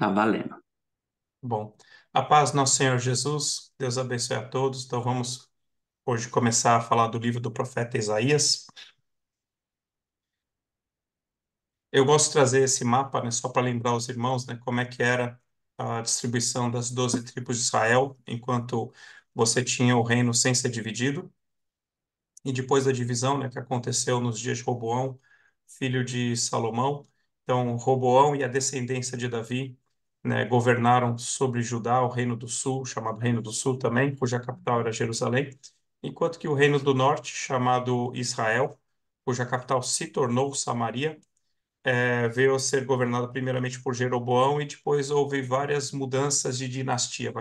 Tá valendo. Bom, a paz do nosso Senhor Jesus, Deus abençoe a todos. Então vamos hoje começar a falar do livro do profeta Isaías. Eu gosto de trazer esse mapa, né, só para lembrar os irmãos, né, como é que era a distribuição das 12 tribos de Israel, enquanto você tinha o reino sem ser dividido. E depois da divisão, né, que aconteceu nos dias de Roboão, filho de Salomão. Então, Roboão e a descendência de Davi, né, governaram sobre Judá, o Reino do Sul, chamado Reino do Sul também, cuja capital era Jerusalém, enquanto que o Reino do Norte, chamado Israel, cuja capital se tornou Samaria, veio a ser governada primeiramente por Jeroboão e depois houve várias mudanças de dinastia,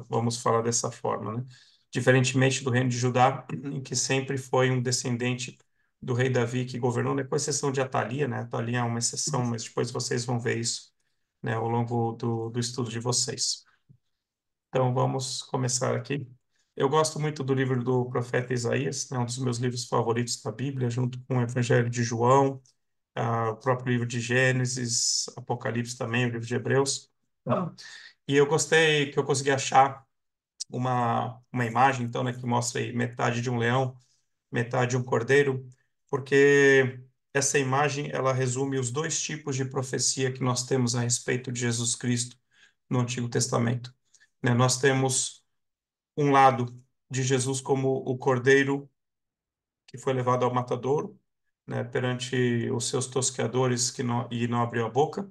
vamos falar dessa forma, né? Diferentemente do reino de Judá, em que sempre foi um descendente do rei Davi que governou, né? Com exceção de Atalia, né? Atalia é uma exceção, mas depois vocês vão ver isso, né? Ao longo do estudo de vocês. Então vamos começar aqui. Eu gosto muito do livro do profeta Isaías, é um dos meus livros favoritos da Bíblia, junto com o Evangelho de João, o próprio livro de Gênesis, Apocalipse também, o livro de Hebreus. E eu gostei que eu consegui achar uma imagem, então, né, que mostra aí metade de um leão, metade de um cordeiro, porque essa imagem, ela resume os dois tipos de profecia que nós temos a respeito de Jesus Cristo no Antigo Testamento. Né, nós temos um lado de Jesus como o cordeiro que foi levado ao matadouro, né, perante os seus tosqueadores e não abriu a boca,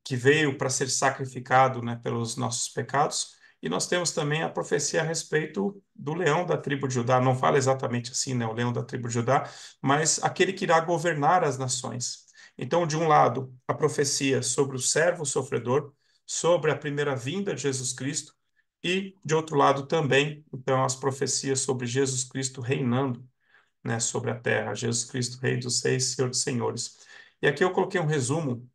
que veio para ser sacrificado, né, pelos nossos pecados. E nós temos também a profecia a respeito do leão da tribo de Judá. Não fala exatamente assim, né, o leão da tribo de Judá, mas aquele que irá governar as nações. Então, de um lado, a profecia sobre o servo sofredor, sobre a primeira vinda de Jesus Cristo, e de outro lado também, então, as profecias sobre Jesus Cristo reinando, né, sobre a terra, Jesus Cristo, Rei dos Reis, Senhor dos Senhores. E aqui eu coloquei um resumo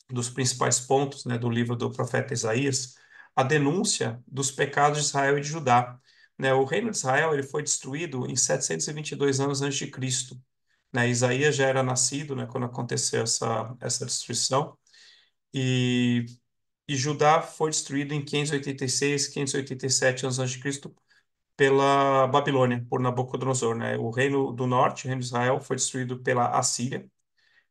dos principais pontos, né, do livro do profeta Isaías, a denúncia dos pecados de Israel e de Judá. Né, o reino de Israel ele foi destruído em 722 anos antes de Cristo. Né, Isaías já era nascido, né, quando aconteceu essa destruição, e, e Judá foi destruído em 586, 587 anos antes de Cristo pela Babilônia, por Nabucodonosor. Né? O reino do norte, o reino de Israel, foi destruído pela Assíria,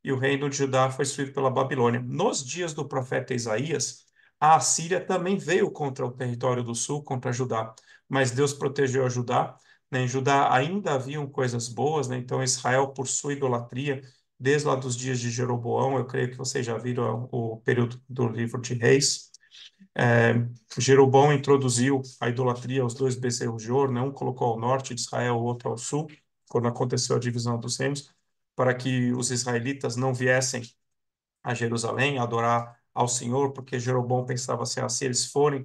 e o reino de Judá foi destruído pela Babilônia. Nos dias do profeta Isaías, a Assíria também veio contra o território do sul, contra Judá, mas Deus protegeu a Judá. Né? Em Judá ainda haviam coisas boas, né? Então Israel, por sua idolatria, desde lá dos dias de Jeroboão, eu creio que vocês já viram o período do livro de Reis. É, Jeroboão introduziu a idolatria aos dois bezerros de ouro, né? Um colocou ao norte de Israel, o outro ao sul, quando aconteceu a divisão dos reinos, para que os israelitas não viessem a Jerusalém adorar ao Senhor, porque Jeroboão pensava assim, se eles forem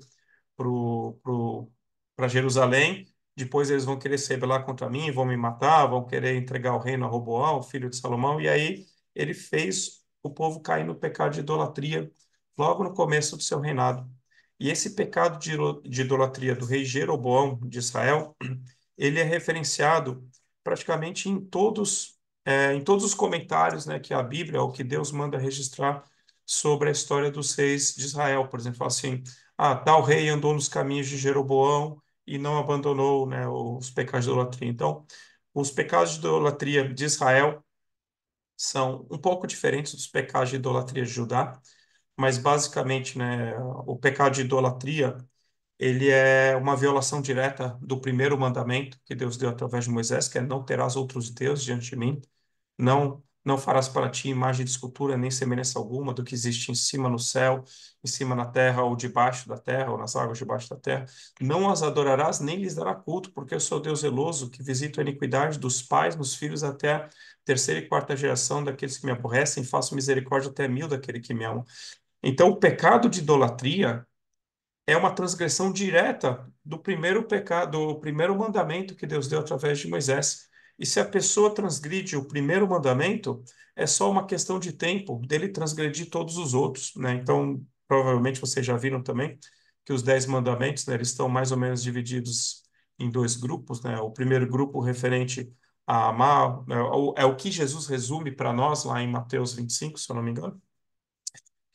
para Jerusalém, depois eles vão querer se rebelar contra mim, vão me matar, vão querer entregar o reino a Roboão, filho de Salomão, e aí ele fez o povo cair no pecado de idolatria logo no começo do seu reinado. E esse pecado de idolatria do rei Jeroboão de Israel, ele é referenciado praticamente em todos os comentários, né, que a Bíblia, ou que Deus manda registrar sobre a história dos reis de Israel. Por exemplo, fala assim, tal rei andou nos caminhos de Jeroboão e não abandonou, né, os pecados de idolatria. Então, os pecados de idolatria de Israel são um pouco diferentes dos pecados de idolatria de Judá, mas basicamente, né, o pecado de idolatria ele é uma violação direta do primeiro mandamento que Deus deu através de Moisés, que é não terás outros deuses diante de mim, não farás para ti imagem de escultura nem semelhança alguma do que existe em cima no céu, em cima na terra ou debaixo da terra ou nas águas debaixo da terra. Não as adorarás nem lhes dará culto, porque eu sou Deus zeloso que visito a iniquidade dos pais nos filhos até a terceira e quarta geração daqueles que me aborrecem, faço misericórdia até 1000 daquele que me ama. Então, o pecado de idolatria é uma transgressão direta do primeiro pecado, do primeiro mandamento que Deus deu através de Moisés. E se a pessoa transgride o primeiro mandamento, é só uma questão de tempo dele transgredir todos os outros, né? Então, provavelmente vocês já viram também que os 10 mandamentos, né, eles estão mais ou menos divididos em dois grupos, né? O primeiro grupo referente a amar, é o que Jesus resume para nós lá em Mateus 25, se eu não me engano,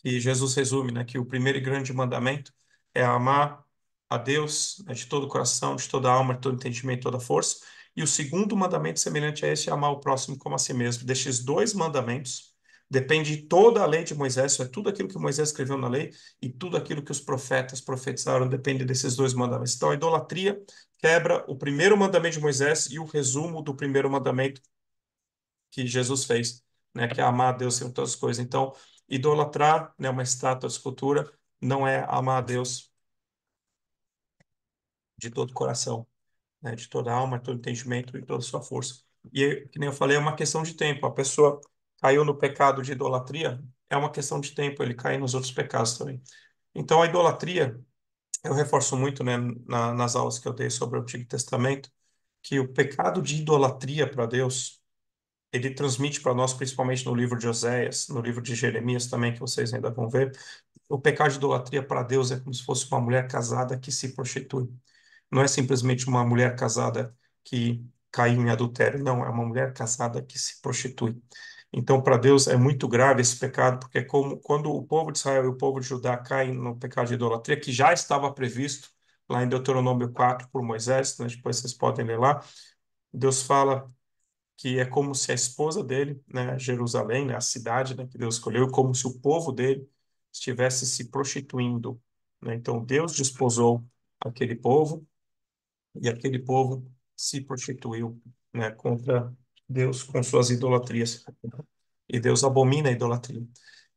que Jesus resume, né, que o primeiro e grande mandamento é amar a Deus, né, de todo o coração, de toda a alma, de todo entendimento, toda a força. E o segundo mandamento semelhante a esse é amar o próximo como a si mesmo. Destes dois mandamentos depende toda a lei de Moisés, isso é tudo aquilo que Moisés escreveu na lei e tudo aquilo que os profetas profetizaram depende desses dois mandamentos. Então a idolatria quebra o primeiro mandamento de Moisés e o resumo do primeiro mandamento que Jesus fez, né, que é amar a Deus sobre todas as coisas. Então, idolatrar, né, uma estátua, escultura, não é amar a Deus de todo o coração, né, de toda a alma, de todo entendimento e toda a sua força. E, que nem eu falei, é uma questão de tempo. A pessoa caiu no pecado de idolatria, é uma questão de tempo, ele cai nos outros pecados também. Então, a idolatria, eu reforço muito, né, nas aulas que eu dei sobre o Antigo Testamento, que o pecado de idolatria para Deus ele transmite para nós, principalmente no livro de Oséias, no livro de Jeremias também, que vocês ainda vão ver, o pecado de idolatria para Deus é como se fosse uma mulher casada que se prostitui. Não é simplesmente uma mulher casada que caiu em adultério, não, é uma mulher casada que se prostitui. Então, para Deus é muito grave esse pecado, porque é como quando o povo de Israel e o povo de Judá caem no pecado de idolatria, que já estava previsto lá em Deuteronômio 4 por Moisés, né? Depois vocês podem ler lá, Deus fala que é como se a esposa dele, né, Jerusalém, né, a cidade, né, que Deus escolheu, como se o povo dele estivesse se prostituindo, né? Então Deus desposou aquele povo e aquele povo se prostituiu, né, contra Deus com suas idolatrias. E Deus abomina a idolatria.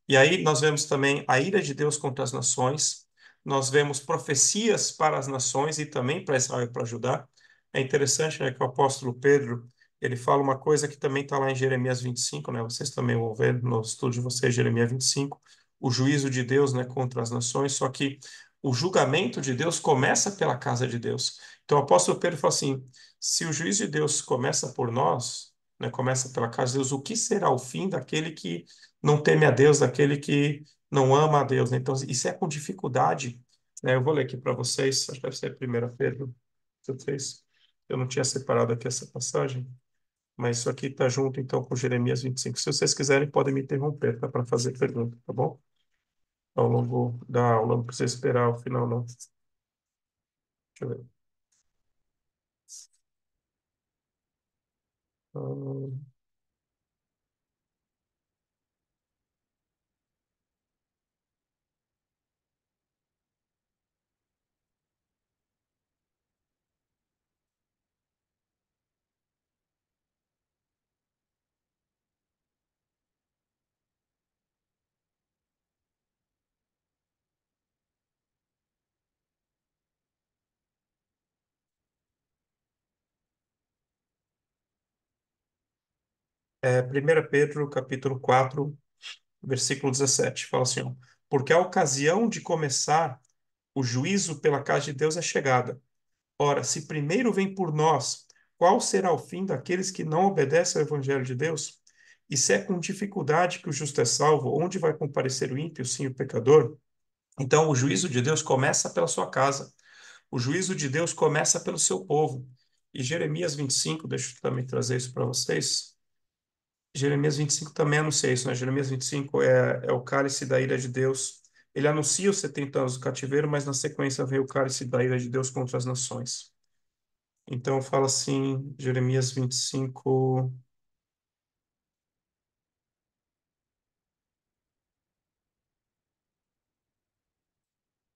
E aí nós vemos também a ira de Deus contra as nações, nós vemos profecias para as nações e também para Israel e para Judá. É interessante, né, que o apóstolo Pedro, ele fala uma coisa que também está lá em Jeremias 25, né, vocês também vão ver no estudo de vocês, Jeremias 25, o juízo de Deus, né, contra as nações, só que o julgamento de Deus começa pela casa de Deus. Então o apóstolo Pedro fala assim, se o juízo de Deus começa por nós, né, começa pela casa de Deus, o que será o fim daquele que não teme a Deus, daquele que não ama a Deus, né? Então, isso é com dificuldade, né? Eu vou ler aqui para vocês, acho que deve ser 1 Pedro 3. Eu não tinha separado aqui essa passagem, mas isso aqui está junto, então, com Jeremias 25. Se vocês quiserem, podem me interromper, tá? Para fazer pergunta, tá bom? Ao longo da aula, não precisa esperar o final, não. Deixa eu ver. Ah, É, 1 Pedro, capítulo 4, versículo 17, fala assim, ó, porque a ocasião de começar o juízo pela casa de Deus é chegada. Ora, se primeiro vem por nós, qual será o fim daqueles que não obedecem ao Evangelho de Deus? E se é com dificuldade que o justo é salvo, onde vai comparecer o ímpio, sim, o pecador? Então, o juízo de Deus começa pela sua casa. O juízo de Deus começa pelo seu povo. E Jeremias 25, deixa eu também trazer isso para vocês. Jeremias 25 também anuncia isso, né? Jeremias 25 é o cálice da ira de Deus. Ele anuncia os 70 anos do cativeiro, mas na sequência vem o cálice da ira de Deus contra as nações. Então fala assim, Jeremias 25,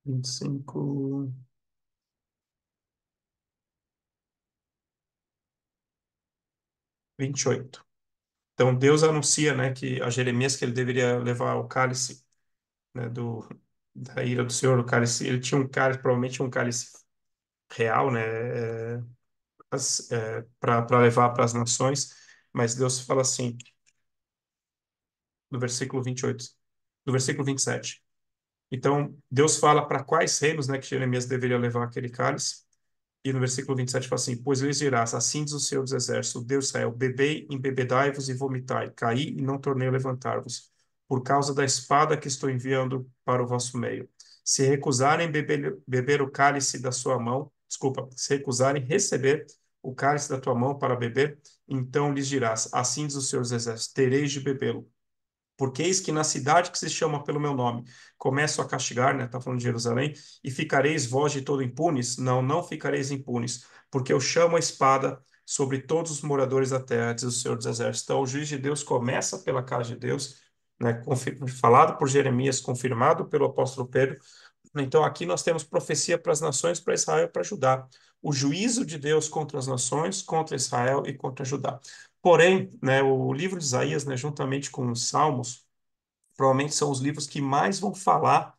25, 28. Então Deus anuncia, né, que a Jeremias que ele deveria levar o cálice, né, da ira do Senhor, o cálice, ele tinha um cálice, provavelmente um cálice real, né, para levar para as nações, mas Deus fala assim, no versículo 28, no versículo 27. Então, Deus fala para quais reinos, né, que Jeremias deveria levar aquele cálice. E no versículo 27 fala assim: pois lhes dirás, assim diz o Senhor dos Exércitos, o Deus de Israel, bebei, embebedai-vos e vomitai, caí e não tornei a levantar-vos, por causa da espada que estou enviando para o vosso meio. Se recusarem beber o cálice da sua mão, desculpa, se recusarem receber o cálice da tua mão para beber, então lhes dirás, assim diz o Senhor dos Exércitos, tereis de bebê-lo. Porque eis que na cidade que se chama pelo meu nome, começo a castigar, né? Está falando de Jerusalém, e ficareis vós de todo impunes? Não, não ficareis impunes, porque eu chamo a espada sobre todos os moradores da terra, diz o Senhor dos Exércitos. Então, o juiz de Deus começa pela casa de Deus, né? Falado por Jeremias, confirmado pelo apóstolo Pedro. Então, aqui nós temos profecia para as nações, para Israel e para Judá. O juízo de Deus contra as nações, contra Israel e contra Judá. Porém, né, o livro de Isaías, né, juntamente com os Salmos, provavelmente são os livros que mais vão falar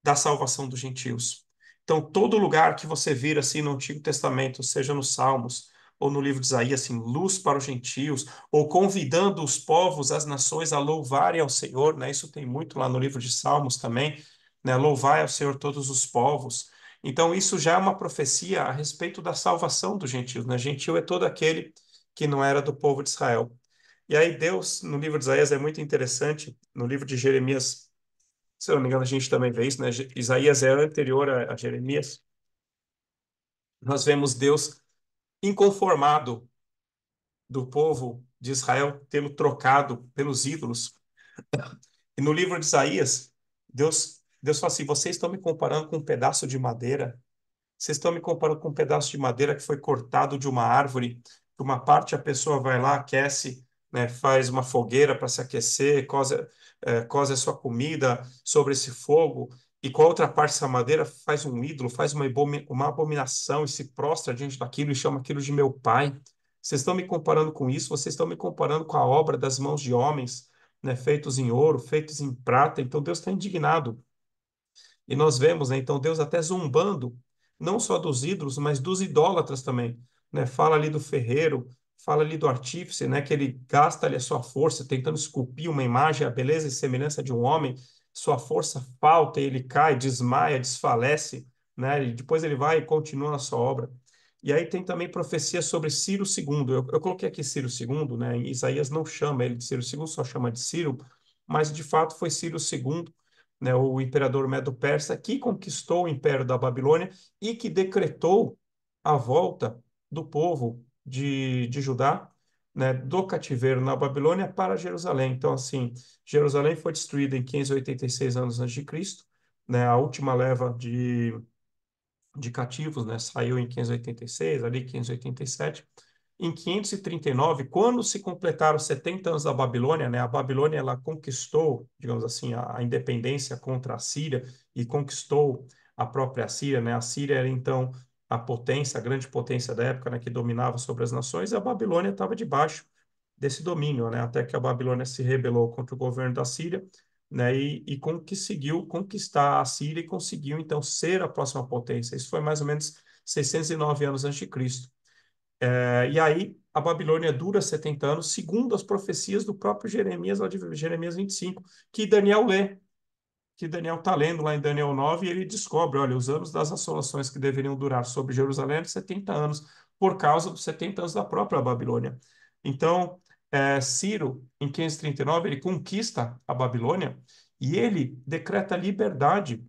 da salvação dos gentios. Então, todo lugar que você vir assim no Antigo Testamento, seja nos Salmos ou no livro de Isaías, assim, luz para os gentios, ou convidando os povos, as nações a louvarem ao Senhor, né? Isso tem muito lá no livro de Salmos também, né? Louvai ao Senhor todos os povos. Então, isso já é uma profecia a respeito da salvação dos gentios, né? Gentil é todo aquele que não era do povo de Israel. E aí Deus, no livro de Isaías, é muito interessante, no livro de Jeremias, se eu não me engano, a gente também vê isso, né? Isaías é anterior a Jeremias. Nós vemos Deus inconformado do povo de Israel tê-lo trocado pelos ídolos. E no livro de Isaías, Deus fala assim: vocês estão me comparando com um pedaço de madeira. Vocês estão me comparando com um pedaço de madeira que foi cortado de uma árvore. Que uma parte a pessoa vai lá, aquece, né, faz uma fogueira para se aquecer, cose a sua comida sobre esse fogo, e com a outra parte essa madeira faz um ídolo, faz uma abominação e se prostra diante daquilo e chama aquilo de meu pai. Vocês estão me comparando com isso? Vocês estão me comparando com a obra das mãos de homens, né, feitos em ouro, feitos em prata. Então Deus está indignado. E nós vemos, né, então, Deus até zombando, não só dos ídolos, mas dos idólatras também, né? Fala ali do ferreiro, fala ali do artífice, né, que ele gasta ali a sua força tentando esculpir uma imagem, a beleza e semelhança de um homem, sua força falta e ele cai, desmaia, desfalece, né? E depois ele vai e continua na sua obra. E aí tem também profecia sobre Ciro II. Eu coloquei aqui Ciro II, né? Em Isaías não chama ele de Ciro II, só chama de Ciro, mas de fato foi Ciro II, né, o imperador Medo-Persa, que conquistou o Império da Babilônia e que decretou a volta do povo de Judá, né, do cativeiro na Babilônia para Jerusalém. Então, assim, Jerusalém foi destruída em 586 anos antes de Cristo, né, a última leva de cativos, né, saiu em 586, ali 587. Em 539, quando se completaram 70 anos da Babilônia, né, a Babilônia ela conquistou, digamos assim, a independência contra a Síria e conquistou a própria Síria, né? A Síria era então a potência, a grande potência da época, né, que dominava sobre as nações, e a Babilônia estava debaixo desse domínio, né? Até que a Babilônia se rebelou contra o governo da Síria, né? E conseguiu conquistar a Síria e conseguiu então ser a próxima potência. Isso foi mais ou menos 609 anos antes de Cristo. E aí a Babilônia dura 70 anos, segundo as profecias do próprio Jeremias, lá de Jeremias 25, que Daniel lê, que Daniel está lendo lá em Daniel 9, e ele descobre, olha, os anos das assolações que deveriam durar sobre Jerusalém eram 70 anos, por causa dos 70 anos da própria Babilônia. Então, Ciro, em 539, ele conquista a Babilônia e ele decreta liberdade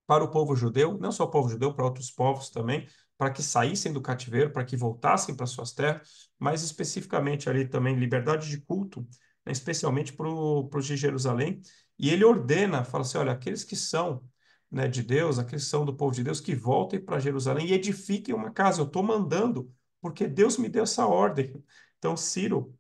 para o povo judeu, não só o povo judeu, para outros povos também, para que saíssem do cativeiro, para que voltassem para suas terras, mas especificamente ali também liberdade de culto, né, especialmente para os de Jerusalém. E ele ordena, fala assim, olha, aqueles que são, né, de Deus, aqueles que são do povo de Deus, que voltem para Jerusalém e edifiquem uma casa. Eu estou mandando, porque Deus me deu essa ordem. Então, Ciro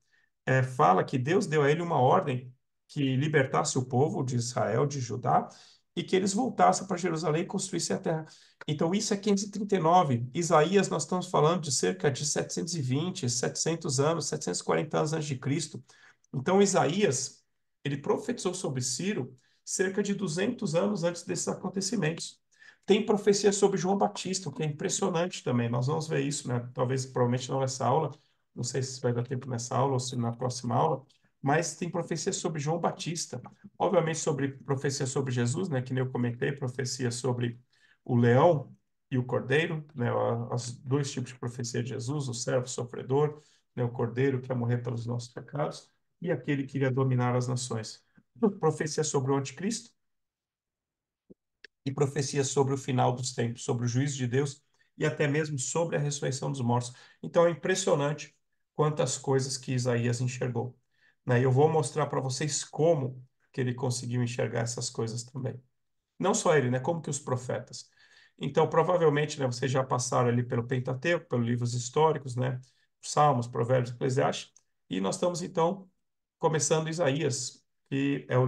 fala que Deus deu a ele uma ordem que libertasse o povo de Israel, de Judá, e que eles voltassem para Jerusalém e construíssem a terra. Então, isso é 539. Isaías, nós estamos falando de cerca de 720, 700 anos, 740 anos antes de Cristo. Então, Isaías, ele profetizou sobre Ciro cerca de 200 anos antes desses acontecimentos. Tem profecia sobre João Batista, o que é impressionante também. Nós vamos ver isso, né? Talvez, provavelmente não nessa aula, não sei se vai dar tempo nessa aula ou se na próxima aula, mas tem profecia sobre João Batista. Obviamente sobre profecia sobre Jesus, né, que nem eu comentei, profecia sobre o leão e o cordeiro, né, os dois tipos de profecia de Jesus, o servo sofredor, né, o cordeiro que ia morrer pelos nossos pecados, e aquele que iria dominar as nações. Profecia sobre o anticristo e profecia sobre o final dos tempos, sobre o juízo de Deus e até mesmo sobre a ressurreição dos mortos. Então é impressionante quantas coisas que Isaías enxergou. né? E eu vou mostrar para vocês como que ele conseguiu enxergar essas coisas também. Não só ele, né? Como que os profetas. Então, provavelmente, né, vocês já passaram ali pelo Pentateuco, pelos livros históricos, né? Salmos, Provérbios, Eclesiastes, e nós estamos, então, começando Isaías, que é o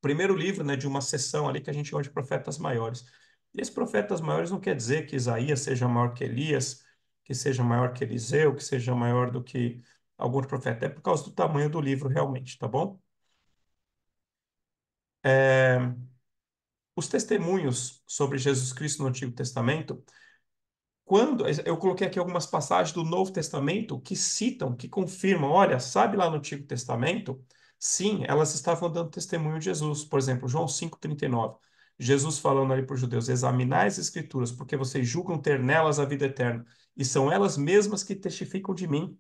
primeiro livro, né, de uma seção ali que a gente chama de profetas maiores. E esses profetas maiores não quer dizer que Isaías seja maior que Elias, que seja maior que Eliseu, que seja maior do que algum profeta. É por causa do tamanho do livro, realmente, tá bom? É, os testemunhos sobre Jesus Cristo no Antigo Testamento, quando eu coloquei aqui algumas passagens do Novo Testamento que citam, que confirmam, olha, sabe lá no Antigo Testamento? Sim, elas estavam dando testemunho de Jesus. Por exemplo, João 5:39. Jesus falando ali para os judeus: examinai as Escrituras, porque vocês julgam ter nelas a vida eterna, e são elas mesmas que testificam de mim.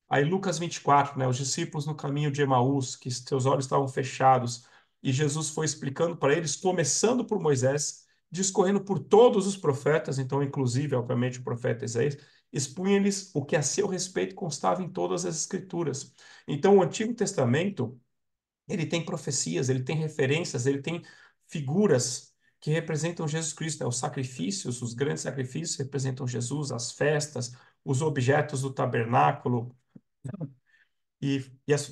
Aí Lucas 24, né, os discípulos no caminho de Emaús, que seus olhos estavam fechados, e Jesus foi explicando para eles, começando por Moisés, discorrendo por todos os profetas, então inclusive, obviamente, o profeta Isaías, expunha-lhes o que a seu respeito constava em todas as escrituras. Então o Antigo Testamento, ele tem profecias, ele tem referências, ele tem figuras que representam Jesus Cristo, né? Os sacrifícios, os grandes sacrifícios representam Jesus, as festas, os objetos do tabernáculo,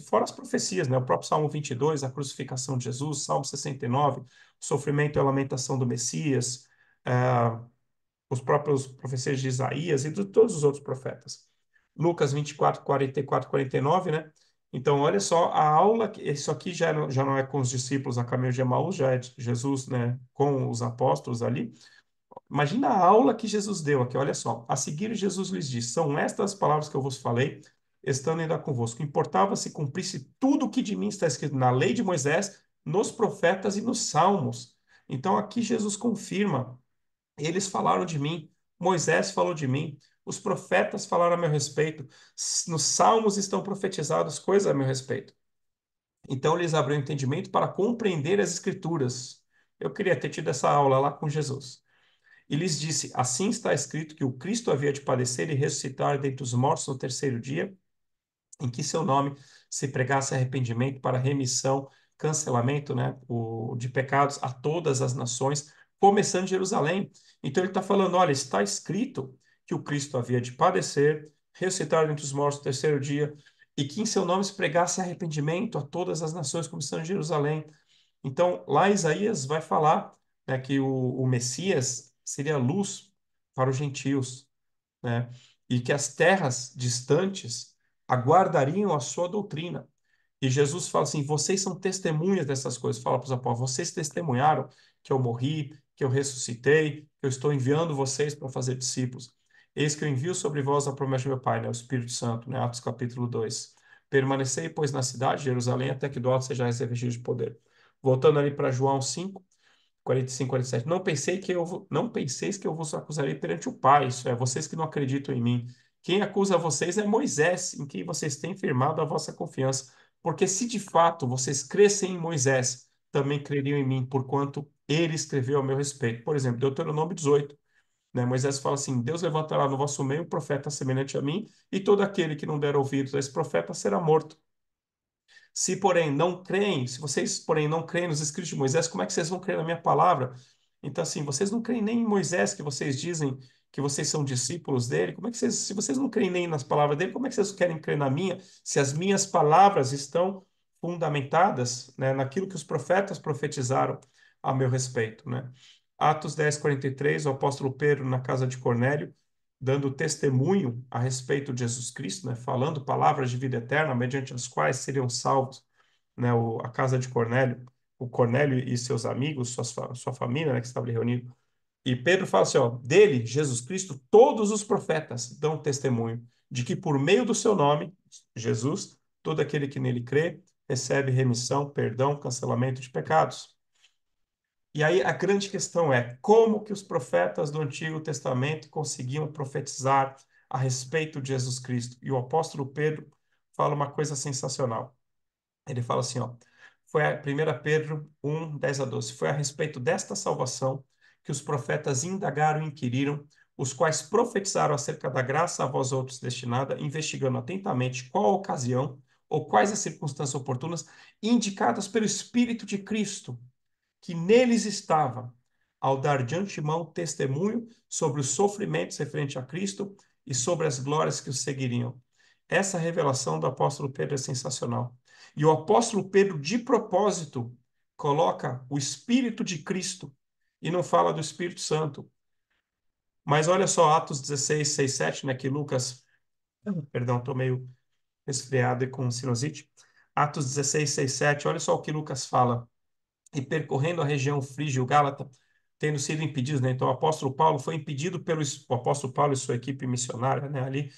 fora as profecias, né? O próprio Salmo 22, a crucificação de Jesus, Salmo 69, o sofrimento e a lamentação do Messias, ah, os próprios profecias de Isaías e de todos os outros profetas. Lucas 24, 44, 49, né? Então, olha só, a aula, isso aqui já não é com os discípulos a caminho de Emaús, já é de Jesus, né, com os apóstolos ali. Imagina a aula que Jesus deu aqui, olha só. A seguir, Jesus lhes disse: são estas as palavras que eu vos falei, estando ainda convosco. Importava se cumprisse tudo o que de mim está escrito na lei de Moisés, nos profetas e nos salmos. Então, aqui Jesus confirma: eles falaram de mim, Moisés falou de mim, os profetas falaram a meu respeito, nos salmos estão profetizadas coisas a meu respeito. Então, eles abriram entendimento para compreender as Escrituras. Eu queria ter tido essa aula lá com Jesus. E lhes disse: assim está escrito que o Cristo havia de padecer e ressuscitar dentre os mortos no terceiro dia, em que seu nome se pregasse arrependimento para remissão, cancelamento, né, de pecados a todas as nações, começando de Jerusalém. Então ele está falando: olha, está escrito que o Cristo havia de padecer, ressuscitar dentre os mortos no terceiro dia, e que em seu nome se pregasse arrependimento a todas as nações, começando de Jerusalém. Então, lá Isaías vai falar, né, que o Messias seria luz para os gentios, né, e que as terras distantes aguardariam a sua doutrina. E Jesus fala assim: vocês são testemunhas dessas coisas. Fala para os apóstolos: vocês testemunharam que eu morri, que eu ressuscitei, que eu estou enviando vocês para fazer discípulos. Eis que eu envio sobre vós a promessa do meu Pai, né, o Espírito Santo, né, Atos capítulo 2. Permanecei, pois, na cidade de Jerusalém, até que do alto sejais revestidos de poder. Voltando ali para João 5, 45, 47. Não penseis que eu vos acusarei perante o Pai. Isso é, vocês que não acreditam em mim. Quem acusa vocês é Moisés, em quem vocês têm firmado a vossa confiança. Porque se de fato vocês crescem em Moisés, também creriam em mim, porquanto ele escreveu a meu respeito. Por exemplo, Deuteronômio 18, né? Moisés fala assim: Deus levantará no vosso meio um profeta semelhante a mim, e todo aquele que não der ouvidos a esse profeta será morto. Se, porém, não creem, se vocês, porém, não creem nos escritos de Moisés, como é que vocês vão crer na minha palavra? Então, assim, vocês não creem nem em Moisés, que vocês dizem que vocês são discípulos dele, como é que vocês, se vocês não creem nem nas palavras dele, como é que vocês querem crer na minha, se as minhas palavras estão fundamentadas, né, naquilo que os profetas profetizaram a meu respeito, né? Atos 10, 43, o apóstolo Pedro na casa de Cornélio, dando testemunho a respeito de Jesus Cristo, né, falando palavras de vida eterna, mediante as quais seriam salvos, né, a casa de Cornélio, o Cornélio e seus amigos, sua família, né, que estava ali reunido. E Pedro fala assim, ó, dele, Jesus Cristo, todos os profetas dão testemunho de que por meio do seu nome, Jesus, todo aquele que nele crê, recebe remissão, perdão, cancelamento de pecados. E aí a grande questão é como que os profetas do Antigo Testamento conseguiam profetizar a respeito de Jesus Cristo? E o apóstolo Pedro fala uma coisa sensacional. Ele fala assim, ó, foi a 1 Pedro 1, 10 a 12. Foi a respeito desta salvação que os profetas indagaram e inquiriram, os quais profetizaram acerca da graça a vós outros destinada, investigando atentamente qual a ocasião ou quais as circunstâncias oportunas indicadas pelo Espírito de Cristo, que neles estava, ao dar de antemão testemunho sobre os sofrimentos referentes a Cristo e sobre as glórias que os seguiriam. Essa revelação do apóstolo Pedro é sensacional. E o apóstolo Pedro, de propósito, coloca o Espírito de Cristo e não fala do Espírito Santo. Mas olha só, Atos 16, 6, 7, né, que Lucas, perdão, estou meio resfriado e com sinusite. Atos 16, 6, 7, olha só o que Lucas fala. E percorrendo a região frígia e Gálata, tendo sido impedidos, né? Então o apóstolo Paulo foi impedido pelo o apóstolo Paulo e sua equipe missionária, né? Ali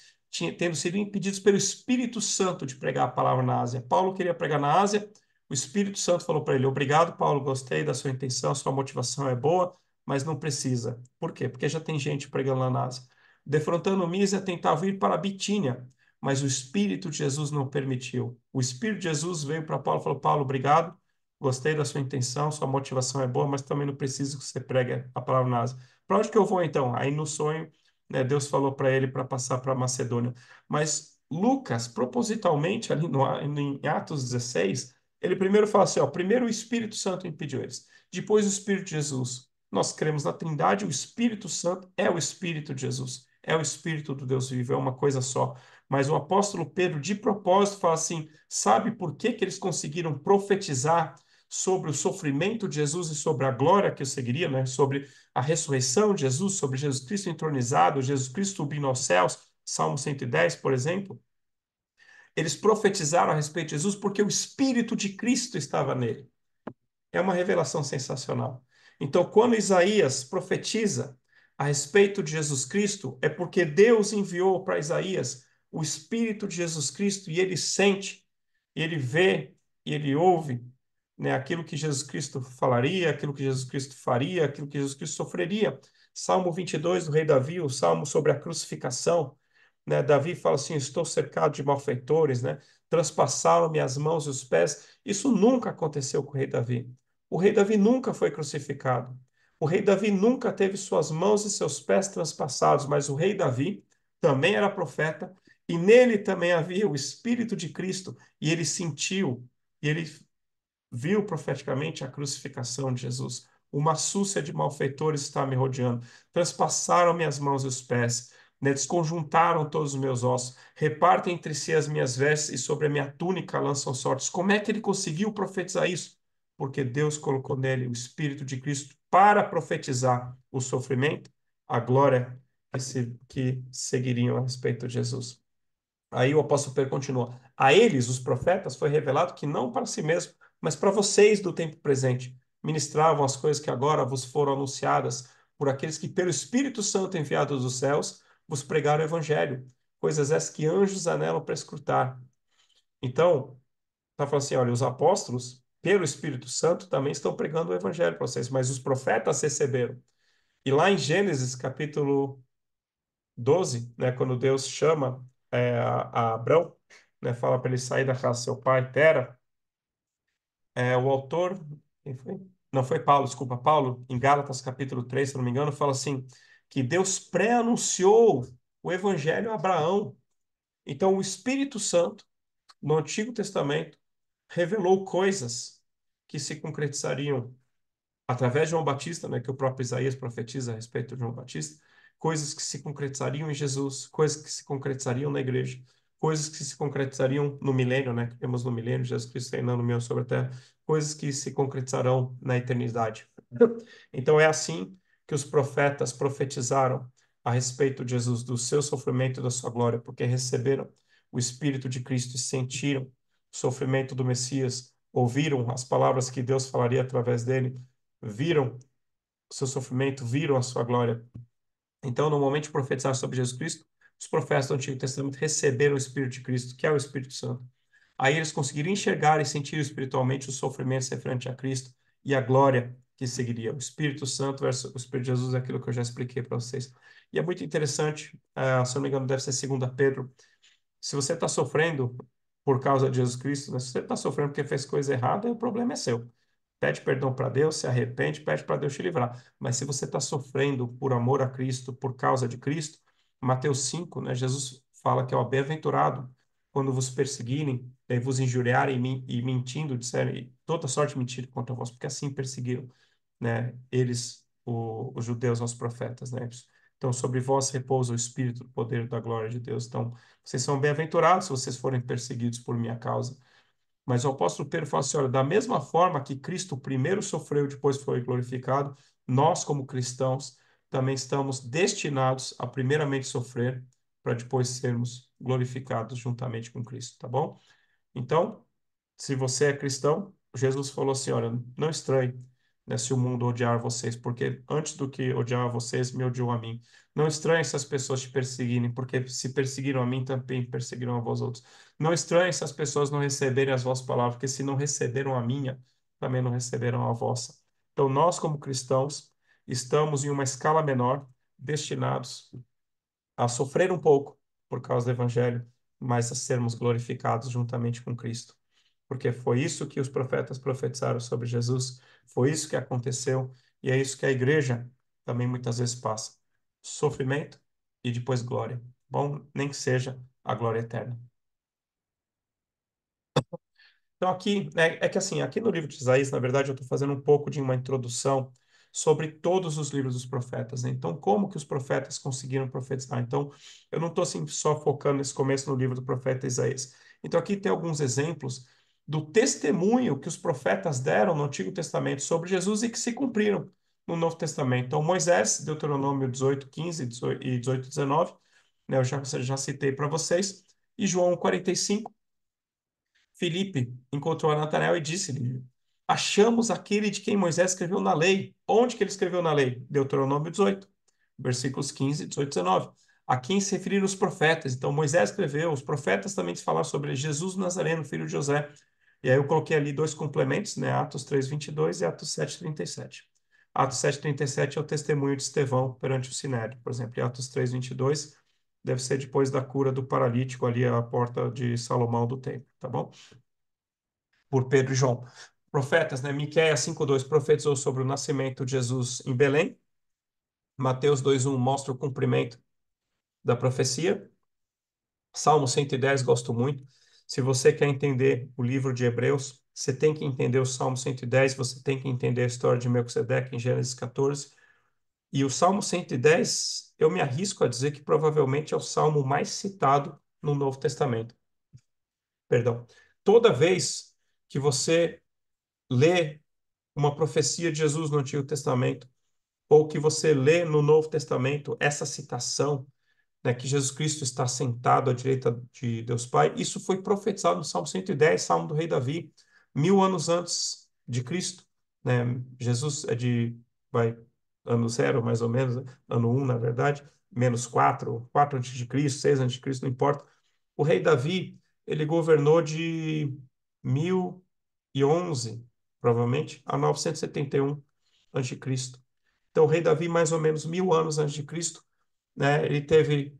tendo sido impedidos pelo Espírito Santo de pregar a palavra na Ásia. Paulo queria pregar na Ásia, o Espírito Santo falou para ele: "Obrigado, Paulo, gostei da sua intenção, sua motivação é boa, mas não precisa." Por quê? Porque já tem gente pregando lá na Ásia. Defrontando Mísia, tentava ir para a Bitínia, mas o Espírito de Jesus não permitiu. O Espírito de Jesus veio para Paulo e falou: "Paulo, obrigado. Gostei da sua intenção, sua motivação é boa, mas também não preciso que você pregue a palavra na Ásia." Para onde que eu vou então? Aí no sonho, né, Deus falou para ele para passar para Macedônia. Mas Lucas, propositalmente, ali no, em Atos 16, ele primeiro fala assim: ó, primeiro o Espírito Santo impediu eles, depois o Espírito de Jesus. Nós cremos na Trindade, o Espírito Santo é o Espírito de Jesus, é o Espírito do Deus vivo, é uma coisa só. Mas o apóstolo Pedro, de propósito, fala assim: sabe por que que eles conseguiram profetizar sobre o sofrimento de Jesus e sobre a glória que o seguiria, né? Sobre a ressurreição de Jesus, sobre Jesus Cristo entronizado, Jesus Cristo subindo aos céus, Salmo 110, por exemplo. Eles profetizaram a respeito de Jesus porque o Espírito de Cristo estava nele. É uma revelação sensacional. Então, quando Isaías profetiza a respeito de Jesus Cristo, é porque Deus enviou para Isaías o Espírito de Jesus Cristo e ele sente, e ele vê, e ele ouve, né, aquilo que Jesus Cristo falaria, aquilo que Jesus Cristo faria, aquilo que Jesus Cristo sofreria. Salmo 22 do rei Davi, o salmo sobre a crucificação, né? Davi fala assim: estou cercado de malfeitores, né? Transpassaram-me as mãos e os pés. Isso nunca aconteceu com o rei Davi. O rei Davi nunca foi crucificado. O rei Davi nunca teve suas mãos e seus pés transpassados, mas o rei Davi também era profeta e nele também havia o Espírito de Cristo e ele sentiu e ele viu profeticamente a crucificação de Jesus. Uma súcia de malfeitores está me rodeando. Transpassaram minhas mãos e os pés, né? Desconjuntaram todos os meus ossos. Repartem entre si as minhas vestes e sobre a minha túnica lançam sortes. Como é que ele conseguiu profetizar isso? Porque Deus colocou nele o Espírito de Cristo para profetizar o sofrimento, a glória que seguiriam a respeito de Jesus. Aí o apóstolo Pedro continua: a eles, os profetas, foi revelado que não para si mesmo, mas para vocês do tempo presente, ministravam as coisas que agora vos foram anunciadas por aqueles que, pelo Espírito Santo enviado dos céus, vos pregaram o evangelho, coisas essas que anjos anelam para escrutar. Então, está falando assim: olha, os apóstolos, pelo Espírito Santo, também estão pregando o evangelho para vocês, mas os profetas receberam. E lá em Gênesis, capítulo 12, né, quando Deus chama a Abrão, né, fala para ele sair da casa do seu pai, Tera, o autor, quem foi? Não foi Paulo, desculpa, Paulo, em Gálatas capítulo 3, se não me engano, fala assim, que Deus pré-anunciou o evangelho a Abraão. Então, o Espírito Santo, no Antigo Testamento, revelou coisas que se concretizariam através de João Batista, né, que o próprio Isaías profetiza a respeito de João Batista, coisas que se concretizariam em Jesus, coisas que se concretizariam na igreja, coisas que se concretizariam no milênio, né, que temos no milênio, Jesus Cristo reinando meu sobre a terra, coisas que se concretizarão na eternidade. Então é assim que os profetas profetizaram a respeito de Jesus, do seu sofrimento e da sua glória, porque receberam o Espírito de Cristo e sentiram o sofrimento do Messias, ouviram as palavras que Deus falaria através dele, viram o seu sofrimento, viram a sua glória. Então, no momento de profetizar sobre Jesus Cristo, os profetas do Antigo Testamento receberam o Espírito de Cristo, que é o Espírito Santo. Aí eles conseguiram enxergar e sentir espiritualmente os sofrimentos referentes a Cristo e a glória que seguiria. O Espírito Santo versus o Espírito de Jesus é aquilo que eu já expliquei para vocês. E é muito interessante, se eu não me engano, deve ser 2 Pedro. Se você está sofrendo por causa de Jesus Cristo, né? Se você está sofrendo porque fez coisa errada, o problema é seu. Pede perdão para Deus, se arrepende, pede para Deus te livrar. Mas se você está sofrendo por amor a Cristo, por causa de Cristo, Mateus 5, né, Jesus fala que é o bem-aventurado quando vos perseguirem daí vos injuriarem e mentindo, disserem toda sorte de mentira contra vós, porque assim perseguiram, né, eles, os judeus, aos profetas, né? Então, sobre vós repousa o Espírito, o poder da glória de Deus. Então, vocês são bem-aventurados se vocês forem perseguidos por minha causa. Mas o apóstolo Pedro fala assim, olha, da mesma forma que Cristo primeiro sofreu e depois foi glorificado, nós, como cristãos, também estamos destinados a primeiramente sofrer para depois sermos glorificados juntamente com Cristo, tá bom? Então, se você é cristão, Jesus falou assim: olha, não estranhe, né, se o mundo odiar vocês, porque antes do que odiar vocês, me odiou a mim. Não estranhe se as pessoas te perseguirem, porque se perseguiram a mim, também perseguiram a vós outros. Não estranhe se as pessoas não receberem as vossas palavras, porque se não receberam a minha, também não receberam a vossa. Então, nós, como cristãos, estamos em uma escala menor, destinados a sofrer um pouco por causa do evangelho, mas a sermos glorificados juntamente com Cristo. Porque foi isso que os profetas profetizaram sobre Jesus, foi isso que aconteceu, e é isso que a igreja também muitas vezes passa. Sofrimento e depois glória. Bom, nem que seja a glória eterna. Então, aqui, é que assim, aqui no livro de Isaías, na verdade, eu estou fazendo um pouco de uma introdução sobre todos os livros dos profetas, né? Então, como que os profetas conseguiram profetizar? Então, eu não estou assim, só focando nesse começo no livro do profeta Isaías. Então, aqui tem alguns exemplos do testemunho que os profetas deram no Antigo Testamento sobre Jesus e que se cumpriram no Novo Testamento. Então, Moisés, Deuteronômio 18, 15 e 18, 19, né? Eu já citei para vocês, e João 45. Filipe encontrou a Natanael e disse-lhe: achamos aquele de quem Moisés escreveu na lei. Onde que ele escreveu na lei? Deuteronômio 18, versículos 15, 18 e 19. A quem se referiram os profetas. Então, Moisés escreveu, os profetas também falaram sobre Jesus Nazareno, filho de José. E aí eu coloquei ali dois complementos, né? Atos 3, 22 e Atos 7, 37. Atos 7, 37 é o testemunho de Estevão perante o Sinédrio, por exemplo. E Atos 3, 22 deve ser depois da cura do paralítico ali à porta de Salomão do templo, tá bom? Por Pedro e João. Profetas, né? Miqueias 5:2 profetizou sobre o nascimento de Jesus em Belém. Mateus 2:1 mostra o cumprimento da profecia. Salmo 110 gosto muito. Se você quer entender o livro de Hebreus, você tem que entender o Salmo 110, você tem que entender a história de Melquisedeque em Gênesis 14. E o Salmo 110, eu me arrisco a dizer que provavelmente é o salmo mais citado no Novo Testamento. Perdão. Toda vez que você lê uma profecia de Jesus no Antigo Testamento, ou que você lê no Novo Testamento essa citação, né, que Jesus Cristo está sentado à direita de Deus Pai, isso foi profetizado no Salmo 110, Salmo do rei Davi, 1000 anos antes de Cristo, né? Jesus é vai, ano zero, mais ou menos, né? Ano um, na verdade, menos quatro antes de Cristo, 6 antes de Cristo, não importa. O rei Davi, ele governou de 1011, provavelmente, a 971 antes de Cristo. Então, o rei Davi, mais ou menos 1000 anos antes de Cristo, né, ele teve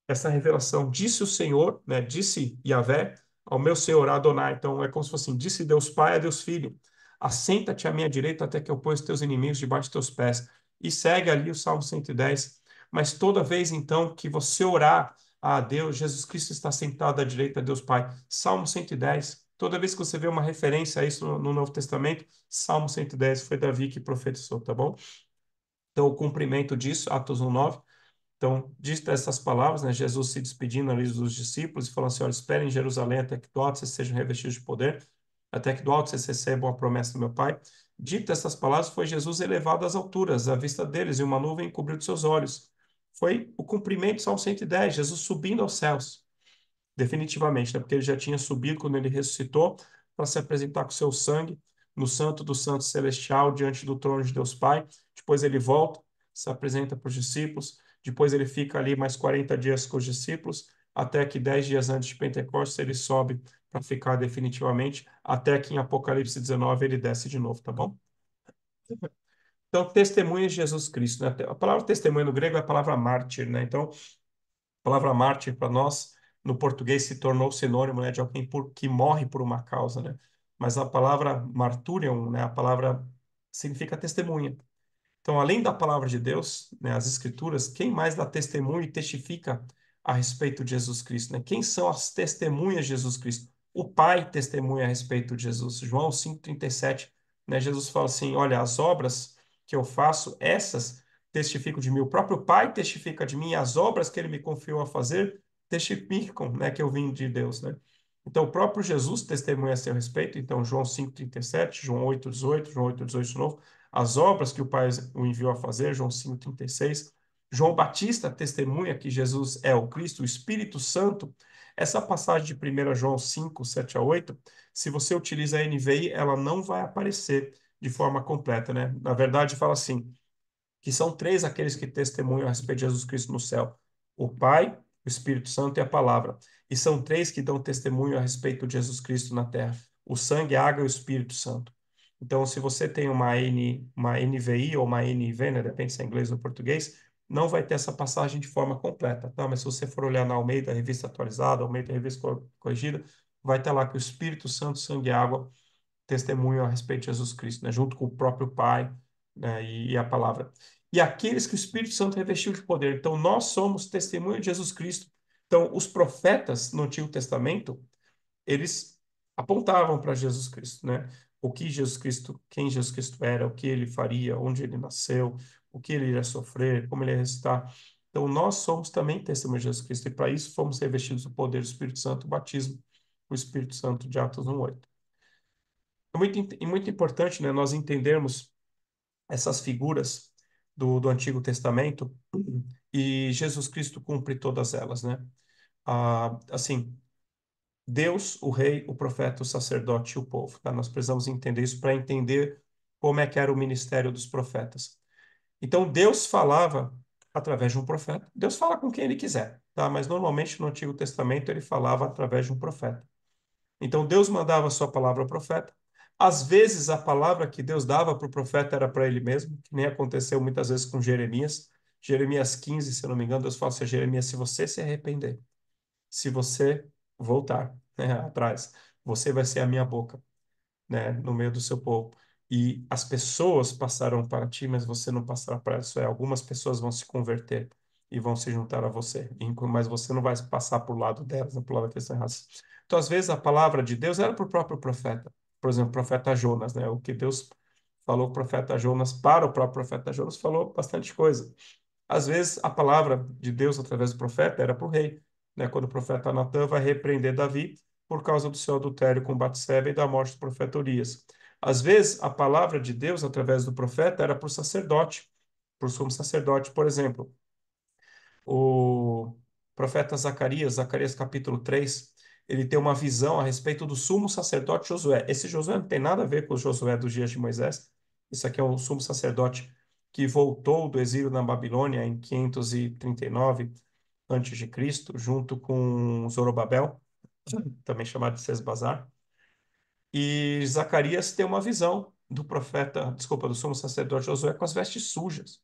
essa revelação. Disse o Senhor, né, disse Yahvé ao meu Senhor Adonai. Então, é como se fosse assim, disse Deus Pai a Deus Filho, assenta-te à minha direita até que eu ponha os teus inimigos debaixo de teus pés. E segue ali o Salmo 110. Mas toda vez, então, que você orar a Deus, Jesus Cristo está sentado à direita de Deus Pai. Salmo 110. Toda vez que você vê uma referência a isso no Novo Testamento, Salmo 110 foi Davi que profetizou, tá bom? Então, o cumprimento disso, Atos 1:9. Então, dito essas palavras, né, Jesus se despedindo ali dos discípulos e falando assim: olha, esperem em Jerusalém até que do alto vocês sejam revestidos de poder, até que do alto vocês recebam a promessa do meu Pai. Dito essas palavras, foi Jesus elevado às alturas, à vista deles, e uma nuvem cobriu de seus olhos. Foi o cumprimento do Salmo 110, Jesus subindo aos céus definitivamente, né? Porque ele já tinha subido quando ele ressuscitou para se apresentar com seu sangue no Santo do Santo Celestial diante do trono de Deus Pai. Depois ele volta, se apresenta para os discípulos. Depois ele fica ali mais 40 dias com os discípulos, até que 10 dias antes de Pentecostes ele sobe para ficar definitivamente, até que em Apocalipse 19 ele desce de novo, tá bom? Então, testemunha de Jesus Cristo, né? A palavra testemunha no grego é a palavra mártir, né? Então, a palavra mártir para nós, no português, se tornou sinônimo, né, de alguém que morre por uma causa, né? Mas a palavra marturion, né, a palavra significa testemunha. Então, além da palavra de Deus, né, as Escrituras, quem mais dá testemunho e testifica a respeito de Jesus Cristo, né? Quem são as testemunhas de Jesus Cristo? O Pai testemunha a respeito de Jesus. João 5,37, né? Jesus fala assim: olha, as obras que eu faço, essas testificam de mim. O próprio Pai testifica de mim, e as obras que ele me confiou a fazer testificam, né, que eu vim de Deus, né? Então, o próprio Jesus testemunha a seu respeito. Então, João 5,37, João 8,18, João 8,18 de novo. As obras que o Pai o enviou a fazer, João 5,36. João Batista testemunha que Jesus é o Cristo, o Espírito Santo. Essa passagem de 1 João 5, 7 a 8, se você utiliza a NVI, ela não vai aparecer de forma completa, né? Na verdade, fala assim: que são três aqueles que testemunham a respeito de Jesus Cristo no céu: o Pai, o Espírito Santo e a Palavra. E são três que dão testemunho a respeito de Jesus Cristo na terra: o sangue, a água e o Espírito Santo. Então, se você tem uma NVI ou uma NIV, né, depende se é inglês ou português, não vai ter essa passagem de forma completa, tá? Mas se você for olhar na Almeida, Revista Atualizada, Almeida, Revista Corrigida, vai estar lá que o Espírito Santo, sangue e água testemunham a respeito de Jesus Cristo, né, junto com o próprio Pai, né, e a palavra. E aqueles que o Espírito Santo revestiu de poder. Então, nós somos testemunho de Jesus Cristo. Então, os profetas no Antigo Testamento, eles apontavam para Jesus Cristo, né? O que Jesus Cristo, quem Jesus Cristo era, o que ele faria, onde ele nasceu, o que ele iria sofrer, como ele ia ressuscitar. Então, nós somos também testemunhas de Jesus Cristo, e para isso fomos revestidos do poder do Espírito Santo, o batismo, o Espírito Santo de Atos 1:8. É muito importante, né, nós entendermos essas figuras do Antigo Testamento, e Jesus Cristo cumpre todas elas, né? Assim, Deus, o rei, o profeta, o sacerdote e o povo, tá? Nós precisamos entender isso para entender como é que era o ministério dos profetas. Então, Deus falava através de um profeta. Deus fala com quem ele quiser, tá? Mas normalmente no Antigo Testamento ele falava através de um profeta. Então Deus mandava a sua palavra ao profeta. Às vezes a palavra que Deus dava para o profeta era para ele mesmo, que nem aconteceu muitas vezes com Jeremias. Jeremias 15, se eu não me engano, Deus fala assim: Jeremias, se você se arrepender, se você voltar, né, atrás, você vai ser a minha boca, né, no meio do seu povo. E as pessoas passarão para ti, mas você não passará para elas. Isso é, algumas pessoas vão se converter e vão se juntar a você, mas você não vai passar por lado delas, não por lado da questão errada. Então, às vezes, a palavra de Deus era para o próprio profeta. Por exemplo, o profeta Jonas, né? O que Deus falou para o profeta Jonas, para o próprio profeta Jonas, falou bastante coisa. Às vezes, a palavra de Deus através do profeta era para o rei, né? Quando o profeta Natã vai repreender Davi por causa do seu adultério com Batseba e da morte do profeta Urias. Às vezes, a palavra de Deus através do profeta era para o sacerdote, para o sumo sacerdote. Por exemplo, o profeta Zacarias, Zacarias capítulo 3, ele tem uma visão a respeito do sumo sacerdote Josué. Esse Josué não tem nada a ver com o Josué dos dias de Moisés. Isso aqui é um sumo sacerdote que voltou do exílio na Babilônia em 539 antes de Cristo, junto com Zorobabel, também chamado de Sesbazar. E Zacarias tem uma visão do profeta, desculpa, do sumo sacerdote Josué com as vestes sujas.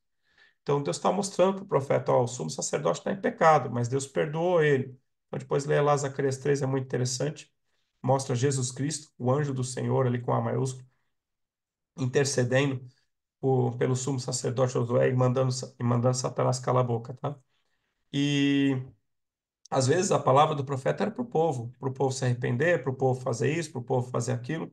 Então Deus está mostrando para o profeta: ó, o sumo sacerdote está em pecado, mas Deus perdoou ele. Então depois lê lá Zacarias 3, é muito interessante. Mostra Jesus Cristo, o anjo do Senhor, ali com A maiúsculo, intercedendo pelo sumo sacerdote Josué e mandando Satanás calar a boca, tá? E às vezes a palavra do profeta era para o povo se arrepender, para o povo fazer isso, para o povo fazer aquilo.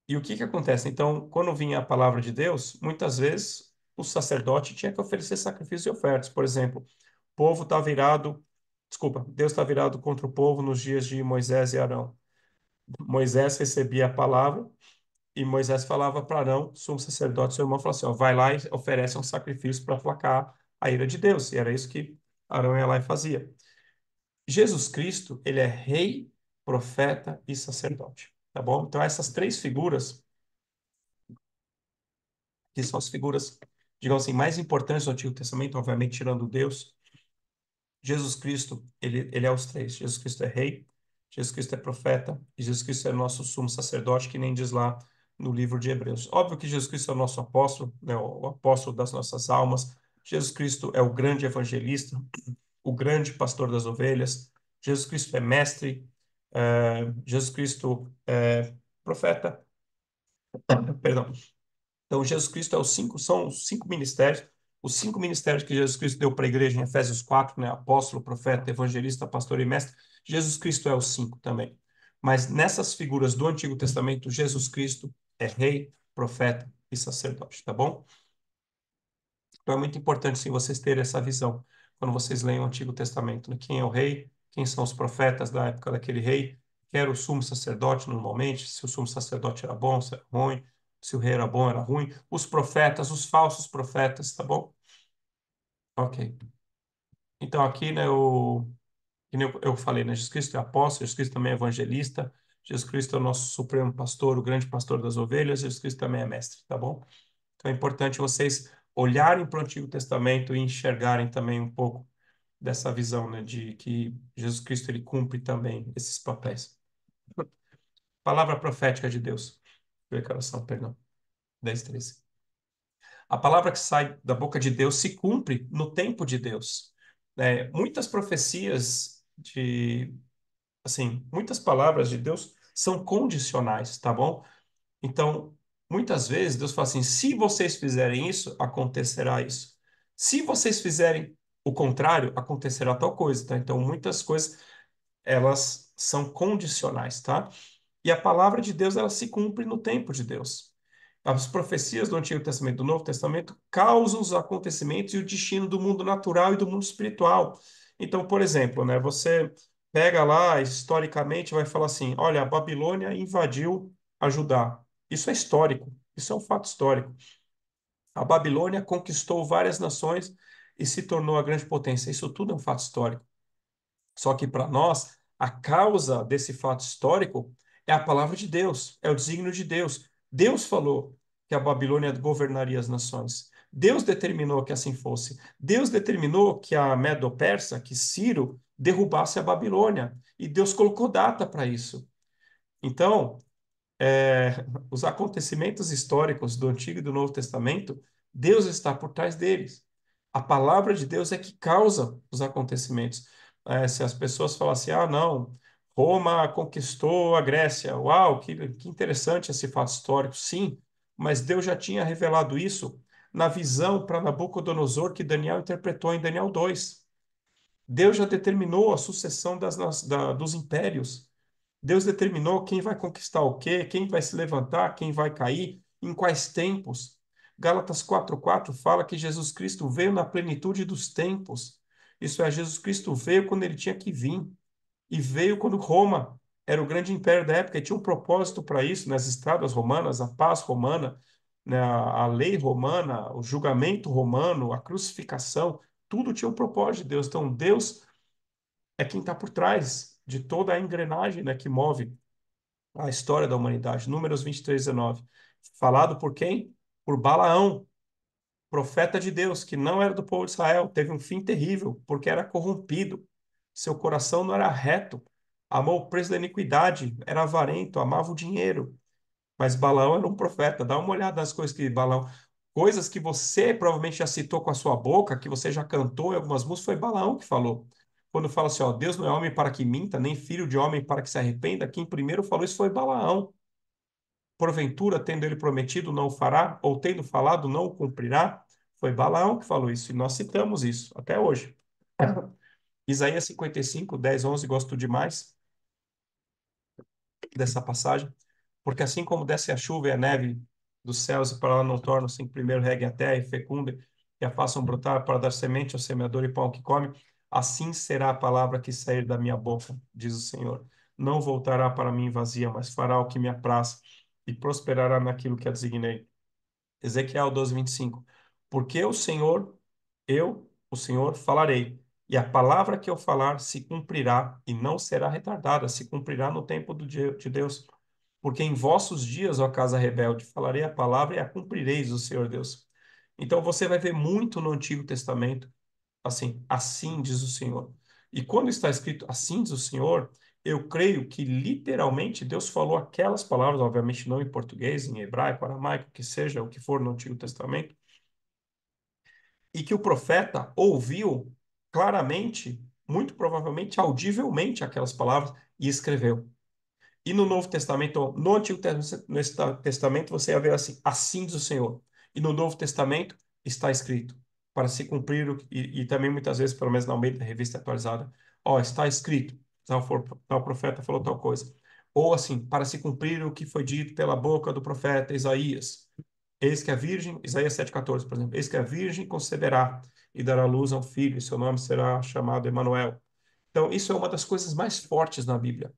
E o que que acontece? Então, quando vinha a palavra de Deus, muitas vezes o sacerdote tinha que oferecer sacrifícios e ofertas. Por exemplo, o povo está virado, desculpa, Deus está virado contra o povo nos dias de Moisés e Arão. Moisés recebia a palavra e Moisés falava para Arão, sumo sacerdote, seu irmão, falou assim: ó, vai lá e oferece um sacrifício para aplacar a ira de Deus. E era isso que Arão ia lá e fazia. Jesus Cristo, ele é rei, profeta e sacerdote, tá bom? Então essas três figuras, que são as figuras, digamos assim, mais importantes do Antigo Testamento, obviamente tirando Deus, Jesus Cristo, ele é os três. Jesus Cristo é rei, Jesus Cristo é profeta e Jesus Cristo é nosso sumo sacerdote, que nem diz lá no livro de Hebreus. Óbvio que Jesus Cristo é o nosso apóstolo, né, o apóstolo das nossas almas. Jesus Cristo é o grande evangelista, o grande pastor das ovelhas. Jesus Cristo é mestre. Jesus Cristo é profeta. Perdão. Então, Jesus Cristo são os cinco ministérios. Os cinco ministérios que Jesus Cristo deu para a igreja em Efésios 4, né? Apóstolo, profeta, evangelista, pastor e mestre. Jesus Cristo é os cinco também. Mas nessas figuras do Antigo Testamento, Jesus Cristo é rei, profeta e sacerdote, tá bom? Então é muito importante sim vocês terem essa visão quando vocês leem o Antigo Testamento, né? Quem é o rei, quem são os profetas da época daquele rei, quem era o sumo sacerdote normalmente, se o sumo sacerdote era bom, se era ruim, se o rei era bom, era ruim, os profetas, os falsos profetas, tá bom? Ok. Então aqui, né, que nem eu falei, né, Jesus Cristo é apóstolo, Jesus Cristo também é evangelista, Jesus Cristo é o nosso supremo pastor, o grande pastor das ovelhas, Jesus Cristo também é mestre, tá bom? Então é importante vocês olharem para o Antigo Testamento e enxergarem também um pouco dessa visão, né, de que Jesus Cristo ele cumpre também esses papéis. Palavra profética de Deus. Declaração, perdão. 10:13. A palavra que sai da boca de Deus se cumpre no tempo de Deus. Muitas profecias assim, muitas palavras de Deus são condicionais, tá bom? Então, muitas vezes Deus fala assim: se vocês fizerem isso, acontecerá isso. Se vocês fizerem o contrário, acontecerá tal coisa, tá? Então, muitas coisas elas são condicionais, tá? E a palavra de Deus ela se cumpre no tempo de Deus. As profecias do Antigo Testamento e do Novo Testamento causam os acontecimentos e o destino do mundo natural e do mundo espiritual. Então, por exemplo, né, você pega lá, historicamente, vai falar assim: olha, a Babilônia invadiu a Judá. Isso é histórico, isso é um fato histórico. A Babilônia conquistou várias nações e se tornou a grande potência. Isso tudo é um fato histórico. Só que para nós, a causa desse fato histórico é a palavra de Deus, é o desígnio de Deus. Deus falou que a Babilônia governaria as nações. Deus determinou que assim fosse. Deus determinou que a Medo-Persa, que Ciro, derrubasse a Babilônia. E Deus colocou data para isso. Então, os acontecimentos históricos do Antigo e do Novo Testamento, Deus está por trás deles. A palavra de Deus é que causa os acontecimentos. Se as pessoas falassem, ah, não, Roma conquistou a Grécia, uau, que interessante esse fato histórico. Sim, mas Deus já tinha revelado isso na visão para Nabucodonosor que Daniel interpretou em Daniel 2. Deus já determinou a sucessão dos impérios. Deus determinou quem vai conquistar o quê, quem vai se levantar, quem vai cair, em quais tempos. Gálatas 4:4 fala que Jesus Cristo veio na plenitude dos tempos. Isso é, Jesus Cristo veio quando ele tinha que vir. E veio quando Roma era o grande império da época e tinha um propósito para isso, nas estradas romanas, a paz romana, né, a lei romana, o julgamento romano, a crucificação, tudo tinha um propósito de Deus. Então, Deus é quem está por trás de toda a engrenagem, né, que move a história da humanidade. Números 23:19. Falado por quem? Por Balaão, profeta de Deus, que não era do povo de Israel, teve um fim terrível, porque era corrompido. Seu coração não era reto, amou o preço da iniquidade, era avarento, amava o dinheiro. Mas Balaão era um profeta. Dá uma olhada nas coisas que Balaão. Coisas que você provavelmente já citou com a sua boca, que você já cantou em algumas músicas, foi Balaão que falou. Quando fala assim, ó, Deus não é homem para que minta, nem filho de homem para que se arrependa, quem primeiro falou isso foi Balaão. Porventura, tendo ele prometido, não o fará, ou tendo falado, não o cumprirá? Foi Balaão que falou isso, e nós citamos isso até hoje. Isaías 55, 10, 11, gosto demais dessa passagem, porque assim como desce a chuva e a neve dos céus e para lá não tornam-se em primeiro reguem a terra e fecundem e a façam brotar para dar semente ao semeador e pão ao que come, assim será a palavra que sair da minha boca, diz o Senhor. Não voltará para mim vazia, mas fará o que me apraz e prosperará naquilo que a designei. Ezequiel 12:25. Porque o Senhor, falarei, e a palavra que eu falar se cumprirá e não será retardada, se cumprirá no tempo do dia de Deus. Porque em vossos dias, ó casa rebelde, falarei a palavra e a cumprireis, o Senhor Deus. Então você vai ver muito no Antigo Testamento, assim diz o Senhor. E quando está escrito assim diz o Senhor, eu creio que literalmente Deus falou aquelas palavras, obviamente não em português, em hebraico, aramaico, que seja o que for no Antigo Testamento, e que o profeta ouviu claramente, muito provavelmente audivelmente aquelas palavras e escreveu. E no Novo Testamento, no Antigo Testamento, você vai ver assim diz o Senhor. E no Novo Testamento está escrito, para se cumprir, e também muitas vezes, pelo menos na Almeida, revista atualizada, ó, está escrito, tal profeta falou tal coisa. Ou assim, para se cumprir o que foi dito pela boca do profeta Isaías. Eis que a virgem, Isaías 7,14, por exemplo, eis que a virgem conceberá e dará luz a um filho, e seu nome será chamado Emanuel. Então, isso é uma das coisas mais fortes na Bíblia.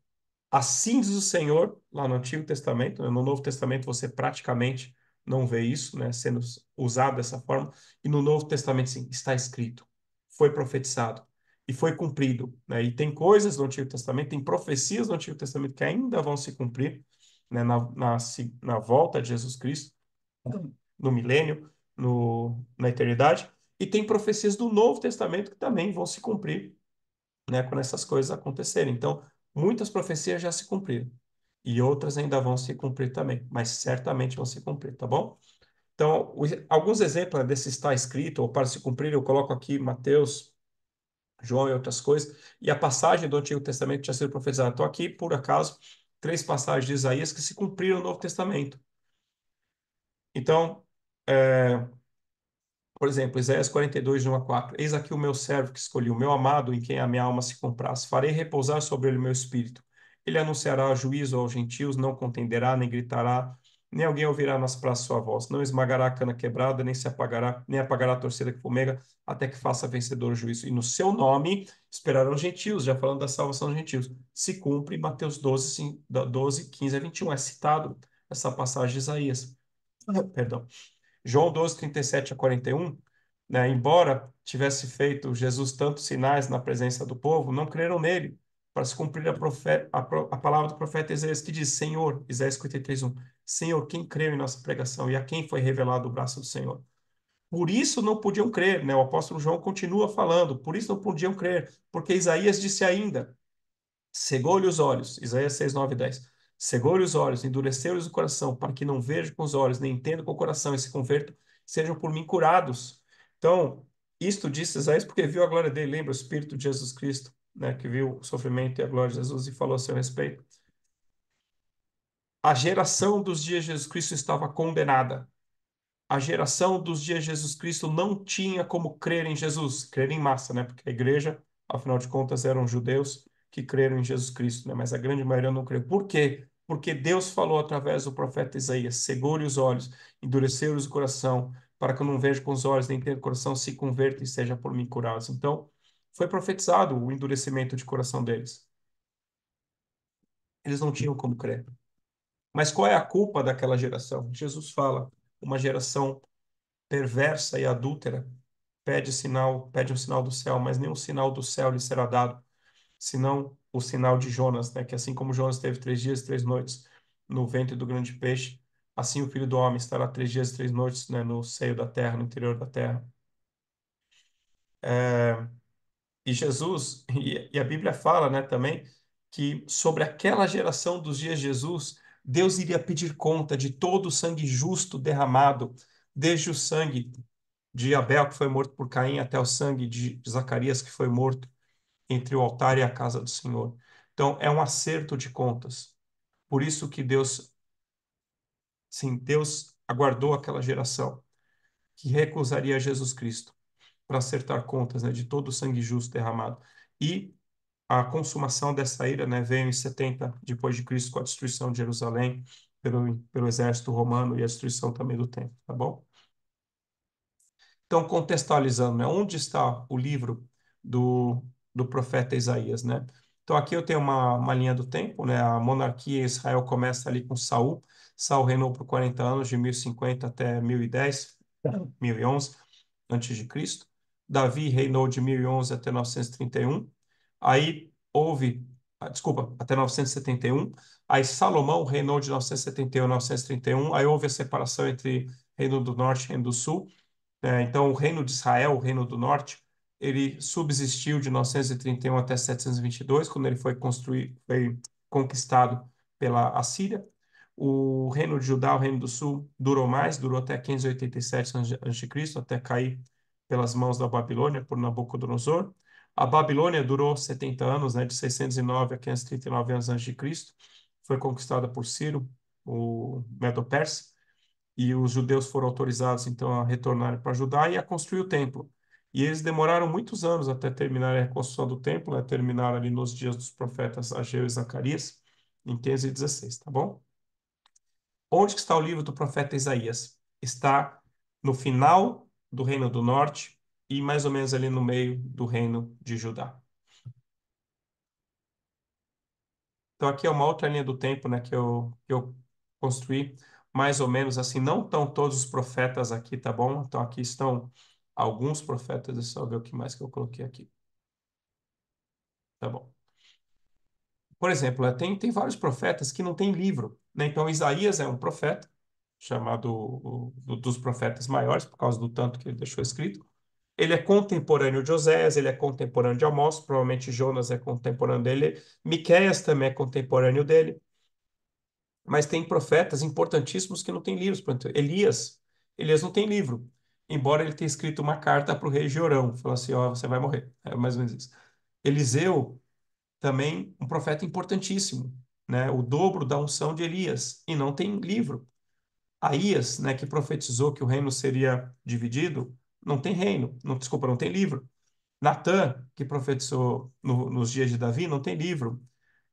Assim diz o Senhor, lá no Antigo Testamento, né? No Novo Testamento você praticamente não vê isso, né, sendo usado dessa forma, e no Novo Testamento, sim, está escrito, foi profetizado e foi cumprido, né? E tem coisas no Antigo Testamento, tem profecias no Antigo Testamento que ainda vão se cumprir, né, na volta de Jesus Cristo, no milênio, na eternidade, e tem profecias do Novo Testamento que também vão se cumprir, né, quando essas coisas acontecerem. Então, muitas profecias já se cumpriram e outras ainda vão se cumprir também, mas certamente vão se cumprir, tá bom? Então, alguns exemplos, né, desse está escrito ou para se cumprir, eu coloco aqui Mateus, João e outras coisas, e a passagem do Antigo Testamento tinha sido profetizada. Estou aqui, por acaso, três passagens de Isaías que se cumpriram no Novo Testamento. Então, é, por exemplo, Isaías 42, de 1 a 4. Eis aqui o meu servo que escolhi, o meu amado, em quem a minha alma se compraz. Farei repousar sobre ele o meu espírito. Ele anunciará juízo aos gentios, não contenderá, nem gritará, nem alguém ouvirá nas praças sua voz. Não esmagará a cana quebrada, nem se apagará, nem apagará a torcida que fumega, até que faça vencedor o juízo. E no seu nome esperarão os gentios, já falando da salvação dos gentios. Se cumpre Mateus 12, 12, 15 a 21. É citado essa passagem de Isaías. Perdão. João 12, 37 a 41, né, embora tivesse feito Jesus tantos sinais na presença do povo, não creram nele, para se cumprir a palavra do profeta Isaías, que diz, Senhor, Isaías 53, 1, Senhor, quem creu em nossa pregação e a quem foi revelado o braço do Senhor? Por isso não podiam crer, né? O apóstolo João continua falando, por isso não podiam crer, porque Isaías disse ainda, cegou-lhe os olhos, Isaías 6, 9 e 10. Cegou-lhe os olhos, endureceu-lhes o coração, para que não vejam com os olhos, nem entendam com o coração e se convertam, sejam por mim curados. Então, isto disse Isaías porque viu a glória dele, lembra o Espírito de Jesus Cristo, né, que viu o sofrimento e a glória de Jesus e falou a seu respeito. A geração dos dias de Jesus Cristo estava condenada. A geração dos dias de Jesus Cristo não tinha como crer em Jesus, crer em massa, né? Porque a igreja, afinal de contas, eram judeus que creram em Jesus Cristo, né? Mas a grande maioria não creu. Por quê? Porque Deus falou através do profeta Isaías: segure os olhos, endureceu-lhes o coração, para que eu não veja com os olhos, nem tenha o coração, se converta e seja por mim curados. Então, foi profetizado o endurecimento de coração deles. Eles não tinham como crer. Mas qual é a culpa daquela geração? Jesus fala: uma geração perversa e adúltera pede um sinal do céu, mas nenhum sinal do céu lhe será dado, senão o sinal de Jonas, né? Que assim como Jonas teve 3 dias e 3 noites no ventre do grande peixe, assim o Filho do Homem estará 3 dias e 3 noites, né, no seio da terra, no interior da terra. E Jesus, e a Bíblia fala, né, também, que sobre aquela geração dos dias de Jesus, Deus iria pedir conta de todo o sangue justo derramado, desde o sangue de Abel, que foi morto por Caim, até o sangue de Zacarias, que foi morto entre o altar e a casa do Senhor. Então, é um acerto de contas. Por isso que Deus, sim, Deus aguardou aquela geração que recusaria Jesus Cristo para acertar contas, né, de todo o sangue justo derramado. E a consumação dessa ira, né, veio em 70 depois de Cristo com a destruição de Jerusalém pelo exército romano e a destruição também do templo, tá bom? Então, contextualizando, né, onde está o livro do profeta Isaías, né? Então, aqui eu tenho uma linha do tempo, né? A monarquia em Israel começa ali com Saul. Saul reinou por 40 anos, de 1050 até 1010, 1011 antes de Cristo. Davi reinou de 1011 até 931. Aí houve, desculpa, até 971. Aí Salomão reinou de 971 a 931. Aí houve a separação entre Reino do Norte e Reino do Sul. Então, o Reino de Israel, o Reino do Norte, ele subsistiu de 931 até 722, quando ele foi conquistado pela Assíria. O Reino de Judá, o Reino do Sul, durou mais, durou até 587 a.C., até cair pelas mãos da Babilônia, por Nabucodonosor. A Babilônia durou 70 anos, né, de 609 a 539 anos antes de Cristo. Foi conquistada por Ciro, o Medo-Persa, e os judeus foram autorizados então a retornarem para Judá e a construir o templo. E eles demoraram muitos anos até terminar a reconstrução do templo, né? Terminaram ali nos dias dos profetas Ageu e Zacarias, em 516, tá bom? Onde que está o livro do profeta Isaías? Está no final do Reino do Norte e mais ou menos ali no meio do Reino de Judá. Então aqui é uma outra linha do tempo, né, que eu construí, mais ou menos assim, não estão todos os profetas aqui, tá bom? Então aqui estão alguns profetas, deixa eu só ver o que mais que eu coloquei aqui. Tá bom. Por exemplo, tem vários profetas que não têm livro, né? Então Isaías é um profeta, chamado dos profetas maiores, por causa do tanto que ele deixou escrito. Ele é contemporâneo de Oséias, ele é contemporâneo de Amós, provavelmente Jonas é contemporâneo dele, Miqueias também é contemporâneo dele, mas tem profetas importantíssimos que não têm livros. Por exemplo, Elias não tem livro, embora ele tenha escrito uma carta para o rei Jorão, falou assim, ó, você vai morrer, é mais ou menos isso. Eliseu, também um profeta importantíssimo, né, o dobro da unção de Elias, e não tem livro. Aías, né, que profetizou que o reino seria dividido, não tem reino, não, desculpa, não tem livro. Natã, que profetizou nos dias de Davi, não tem livro.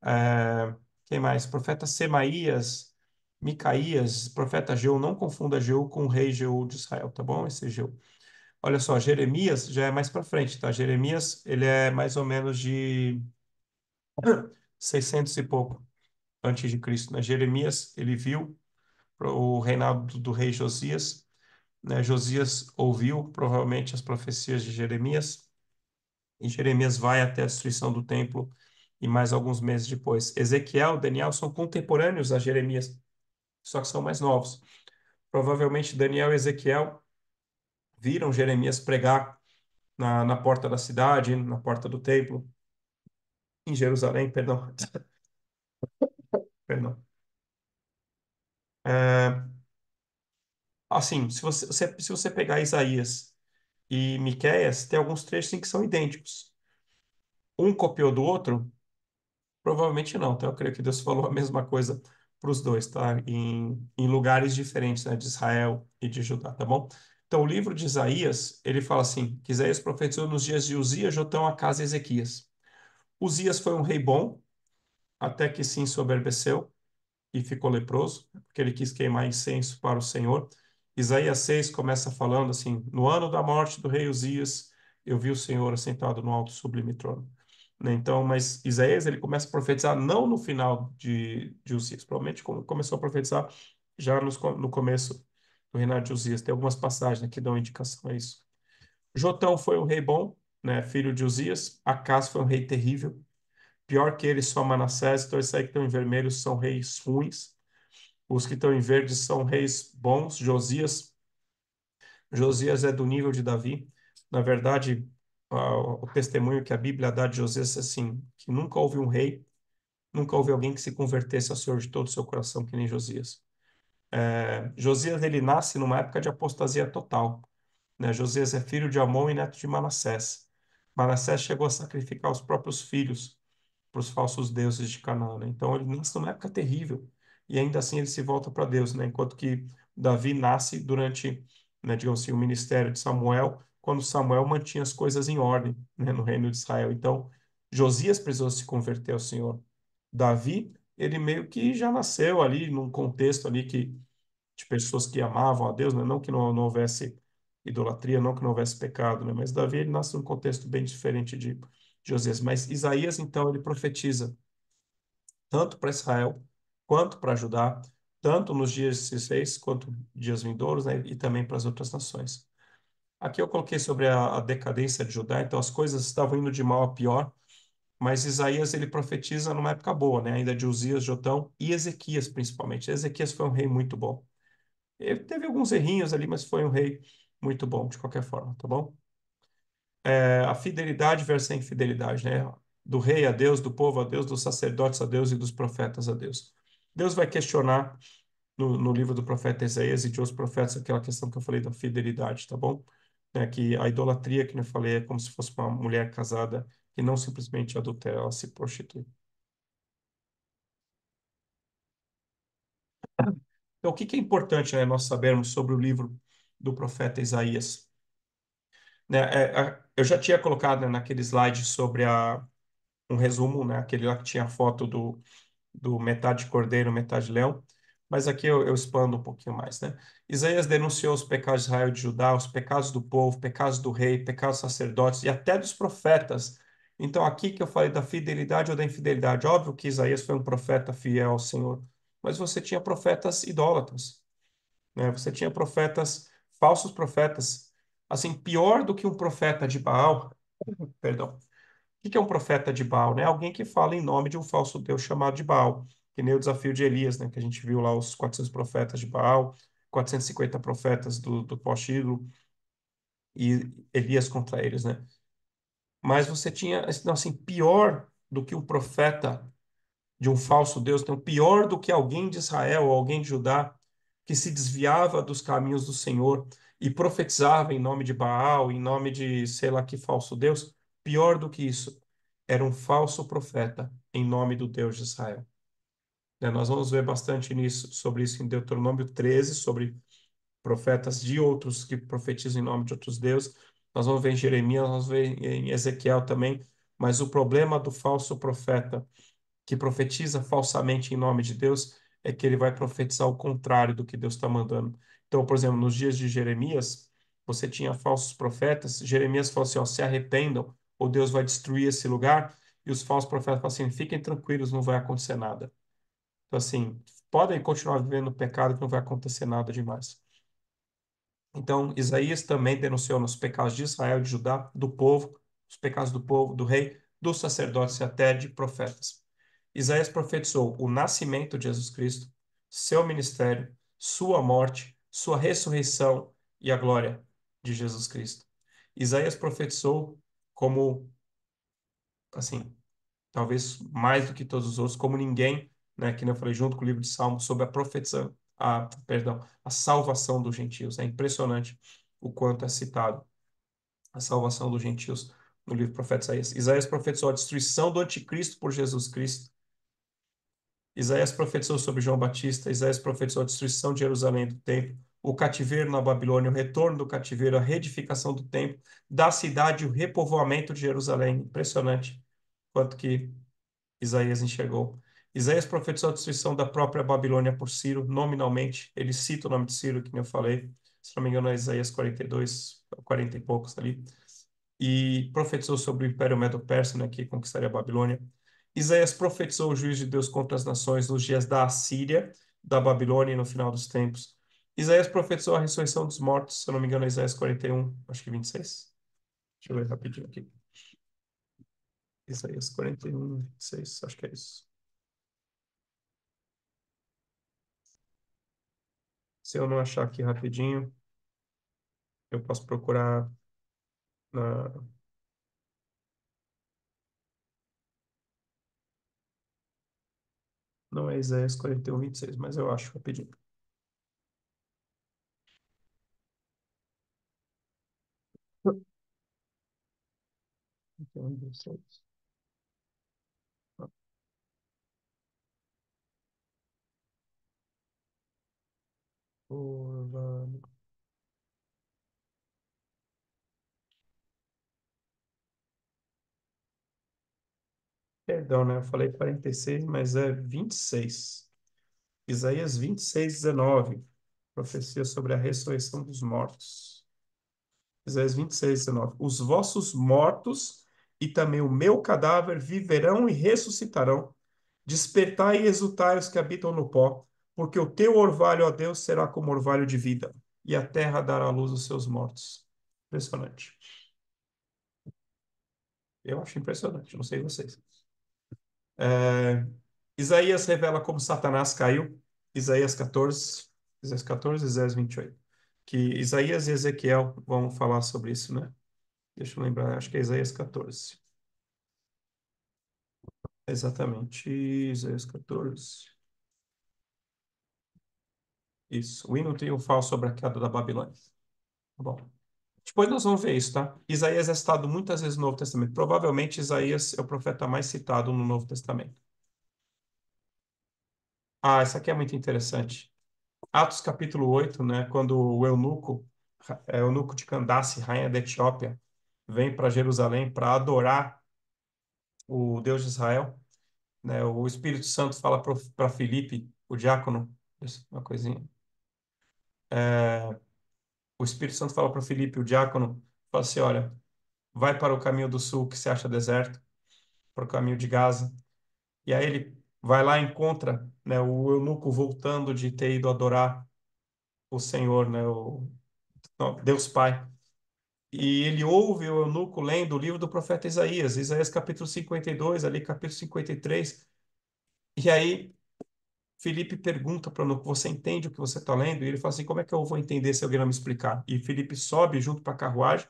É, quem mais? Profeta Semaías, Micaías, profeta Geu, não confunda Geu com o rei Geu de Israel, tá bom? Esse Geu. Olha só, Jeremias já é mais para frente, tá? Jeremias, ele é mais ou menos de 600 e pouco antes de Cristo, né? Jeremias, ele viu o reinado do rei Josias, né? Josias ouviu provavelmente as profecias de Jeremias, e Jeremias vai até a destruição do templo e mais alguns meses depois. Ezequiel, Daniel são contemporâneos a Jeremias, só que são mais novos. Provavelmente Daniel e Ezequiel viram Jeremias pregar na porta da cidade, na porta do templo, em Jerusalém, perdão. Perdão. É, assim, se você pegar Isaías e Miqueias, tem alguns trechos em que são idênticos. Um copiou do outro? Provavelmente não, tá? Eu creio que Deus falou a mesma coisa para os dois, tá? Em lugares diferentes, né? De Israel e de Judá, tá bom? Então, o livro de Isaías, ele fala assim, que Isaías profetizou nos dias de Uzias, Jotão, Acás e Ezequias. Uzias foi um rei bom, até que se ensoberbeceu e ficou leproso, porque ele quis queimar incenso para o Senhor. Isaías 6 começa falando assim: no ano da morte do rei Uzias, eu vi o Senhor assentado no alto e sublime trono. Né? Então, mas Isaías ele começa a profetizar não no final de Uzias, provavelmente começou a profetizar já no começo do reinado de Uzias. Tem algumas passagens que dão indicação a isso. Jotão foi um rei bom, né, filho de Uzias. Acás foi um rei terrível. Pior que ele, só Manassés. Então, esses aí que estão em vermelho são reis ruins. Os que estão em verde são reis bons. Josias é do nível de Davi. Na verdade, o testemunho que a Bíblia dá de Josias é assim, que nunca houve um rei, nunca houve alguém que se convertesse ao Senhor de todo o seu coração, que nem Josias. Josias, ele nasce numa época de apostasia total, né? Josias é filho de Amon e neto de Manassés. Manassés chegou a sacrificar os próprios filhos para os falsos deuses de Canaã, né? Então ele nasce numa época terrível e ainda assim ele se volta para Deus, né? Enquanto que Davi nasce durante, né, digamos assim, o ministério de Samuel, quando Samuel mantinha as coisas em ordem, né, no reino de Israel. Então Josias precisou se converter ao Senhor. Davi, ele meio que já nasceu ali num contexto ali de pessoas que amavam a Deus, né? Não que não houvesse idolatria, não que não houvesse pecado, né? Mas Davi ele nasce num contexto bem diferente de Josias. Mas Isaías, então, ele profetiza tanto para Israel quanto para Judá, tanto nos dias 16 quanto dias vindouros, né? E também para as outras nações. Aqui eu coloquei sobre a decadência de Judá, então as coisas estavam indo de mal a pior, mas Isaías ele profetiza numa época boa, né? Ainda de Uzias, Jotão e Ezequias principalmente. Ezequias foi um rei muito bom. Ele teve alguns errinhos ali, mas foi um rei muito bom, de qualquer forma, tá bom? A fidelidade versus a infidelidade, né? Do rei a Deus, do povo a Deus, dos sacerdotes a Deus e dos profetas a Deus. Deus vai questionar no livro do profeta Isaías e de outros profetas aquela questão que eu falei da fidelidade, tá bom? Que a idolatria, que eu falei, é como se fosse uma mulher casada que não simplesmente adultera, ela se prostitui. Então, o que que é importante, né, nós sabermos sobre o livro do profeta Isaías? Né, eu já tinha colocado, né, naquele slide sobre um resumo, né, aquele lá que tinha a foto do metade cordeiro, metade leão, mas aqui eu expando um pouquinho mais, né? Isaías denunciou os pecados de Israel e de Judá, os pecados do povo, pecados do rei, pecados dos sacerdotes e até dos profetas. Então, aqui que eu falei da fidelidade ou da infidelidade, óbvio que Isaías foi um profeta fiel ao Senhor, mas você tinha profetas idólatras, né? Você tinha profetas, falsos profetas, assim, pior do que um profeta de Baal, perdão. O que é um profeta de Baal, né? Alguém que fala em nome de um falso deus chamado de Baal, que nem o desafio de Elias, né? Que a gente viu lá os 400 profetas de Baal, 450 profetas do pós-ídolo e Elias contra eles, né? Mas você tinha, não, assim, pior do que um profeta de um falso Deus, então pior do que alguém de Israel ou alguém de Judá que se desviava dos caminhos do Senhor e profetizava em nome de Baal, em nome de sei lá que falso Deus, pior do que isso, era um falso profeta em nome do Deus de Israel. Né, nós vamos ver bastante nisso, sobre isso em Deuteronômio 13, sobre profetas de outros que profetizam em nome de outros deuses. Nós vamos ver em Jeremias, nós vamos ver em Ezequiel também, mas o problema do falso profeta que profetiza falsamente em nome de Deus é que ele vai profetizar o contrário do que Deus está mandando. Então, por exemplo, nos dias de Jeremias, você tinha falsos profetas. Jeremias falou assim: ó, se arrependam, ou Deus vai destruir esse lugar. E os falsos profetas falam assim: fiquem tranquilos, não vai acontecer nada. Então, assim, podem continuar vivendo no pecado que não vai acontecer nada demais. Então, Isaías também denunciou os pecados de Israel, de Judá, do povo, os pecados do povo, do rei, dos sacerdotes e até de profetas. Isaías profetizou o nascimento de Jesus Cristo, seu ministério, sua morte, sua ressurreição e a glória de Jesus Cristo. Isaías profetizou como, assim, talvez mais do que todos os outros, como ninguém, né, que nem eu falei junto com o livro de Salmos, sobre a profetização, perdão, a salvação dos gentios. É impressionante o quanto é citado a salvação dos gentios no livro do profeta Isaías. Isaías profetizou a destruição do anticristo por Jesus Cristo. Isaías profetizou sobre João Batista, Isaías profetizou a destruição de Jerusalém do templo, o cativeiro na Babilônia, o retorno do cativeiro, a reedificação do templo, da cidade e o repovoamento de Jerusalém. Impressionante quanto que Isaías enxergou. Isaías profetizou a destruição da própria Babilônia por Ciro, nominalmente. Ele cita o nome de Ciro, que nem eu falei. Se não me engano, é Isaías 42, 40 e poucos ali. E profetizou sobre o Império Medo-Persa, né, que conquistaria a Babilônia. Isaías profetizou o juízo de Deus contra as nações nos dias da Assíria, da Babilônia e no final dos tempos. Isaías profetizou a ressurreição dos mortos, se eu não me engano, é Isaías 41, acho que 26. Deixa eu ver rapidinho aqui. Isaías 41, 26, acho que é isso. Se eu não achar aqui rapidinho, eu posso procurar na. Não é Isaías 41, 26, mas eu acho rapidinho. Então, 26. Curva. Perdão, né? Eu falei 46, mas é 26. Isaías 26, 19. Profecia sobre a ressurreição dos mortos. Isaías 26, 19. Os vossos mortos e também o meu cadáver viverão e ressuscitarão. Despertai e exultai os que habitam no pó, porque o teu orvalho, ó Deus, será como orvalho de vida, e a terra dará à luz os seus mortos. Impressionante. Eu acho impressionante, não sei vocês. É, Isaías revela como Satanás caiu. Isaías 14, Isaías 14, Isaías 28. Que Isaías e Ezequiel vão falar sobre isso, né? Deixa eu lembrar, acho que é Isaías 14. Exatamente, Isaías 14. Isso, o hino triunfal sobre a queda da Babilônia. Tá bom. Depois nós vamos ver isso, tá? Isaías é citado muitas vezes no Novo Testamento. Provavelmente Isaías é o profeta mais citado no Novo Testamento. Ah, essa aqui é muito interessante. Atos capítulo 8, né? Quando o eunuco de Candace, rainha da Etiópia, vem para Jerusalém para adorar o Deus de Israel. né? O Espírito Santo fala para Filipe, o diácono, uma coisinha. O Espírito Santo fala para Filipe, o diácono, fala assim, olha, vai para o caminho do sul que se acha deserto, para o caminho de Gaza. E aí ele vai lá e encontra, né, o eunuco voltando de ter ido adorar o Senhor, né, não, Deus Pai. E ele ouve o eunuco lendo o livro do profeta Isaías, Isaías capítulo 52, ali capítulo 53. E aí Felipe pergunta para o eunuco, você entende o que você está lendo? E ele fala assim, como é que eu vou entender se alguém não me explicar? E Felipe sobe junto para a carruagem,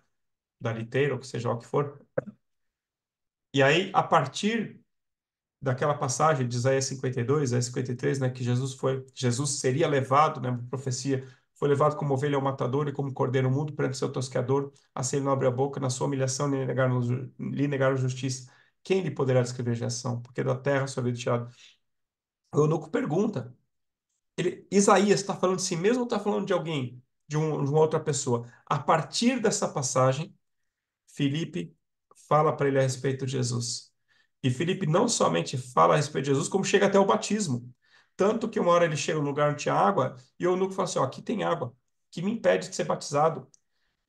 da liteira, ou que seja o que for. E aí, a partir daquela passagem de Isaías 52, Isaías 53, né, que Jesus seria levado, né, profecia, foi levado como ovelha ao matador e como cordeiro mudo perante seu tosqueador, assim ele não abre a boca, na sua humilhação lhe negaram justiça. Quem lhe poderá descrever geração? Porque da terra sua vida tirada. O eunuco pergunta, Isaías está falando de si mesmo ou está falando de alguém, de uma outra pessoa? A partir dessa passagem, Filipe fala para ele a respeito de Jesus. E Filipe não somente fala a respeito de Jesus, como chega até o batismo. Tanto que uma hora ele chega num lugar onde tinha água, e o eunuco fala assim: ó, aqui tem água, que me impede de ser batizado.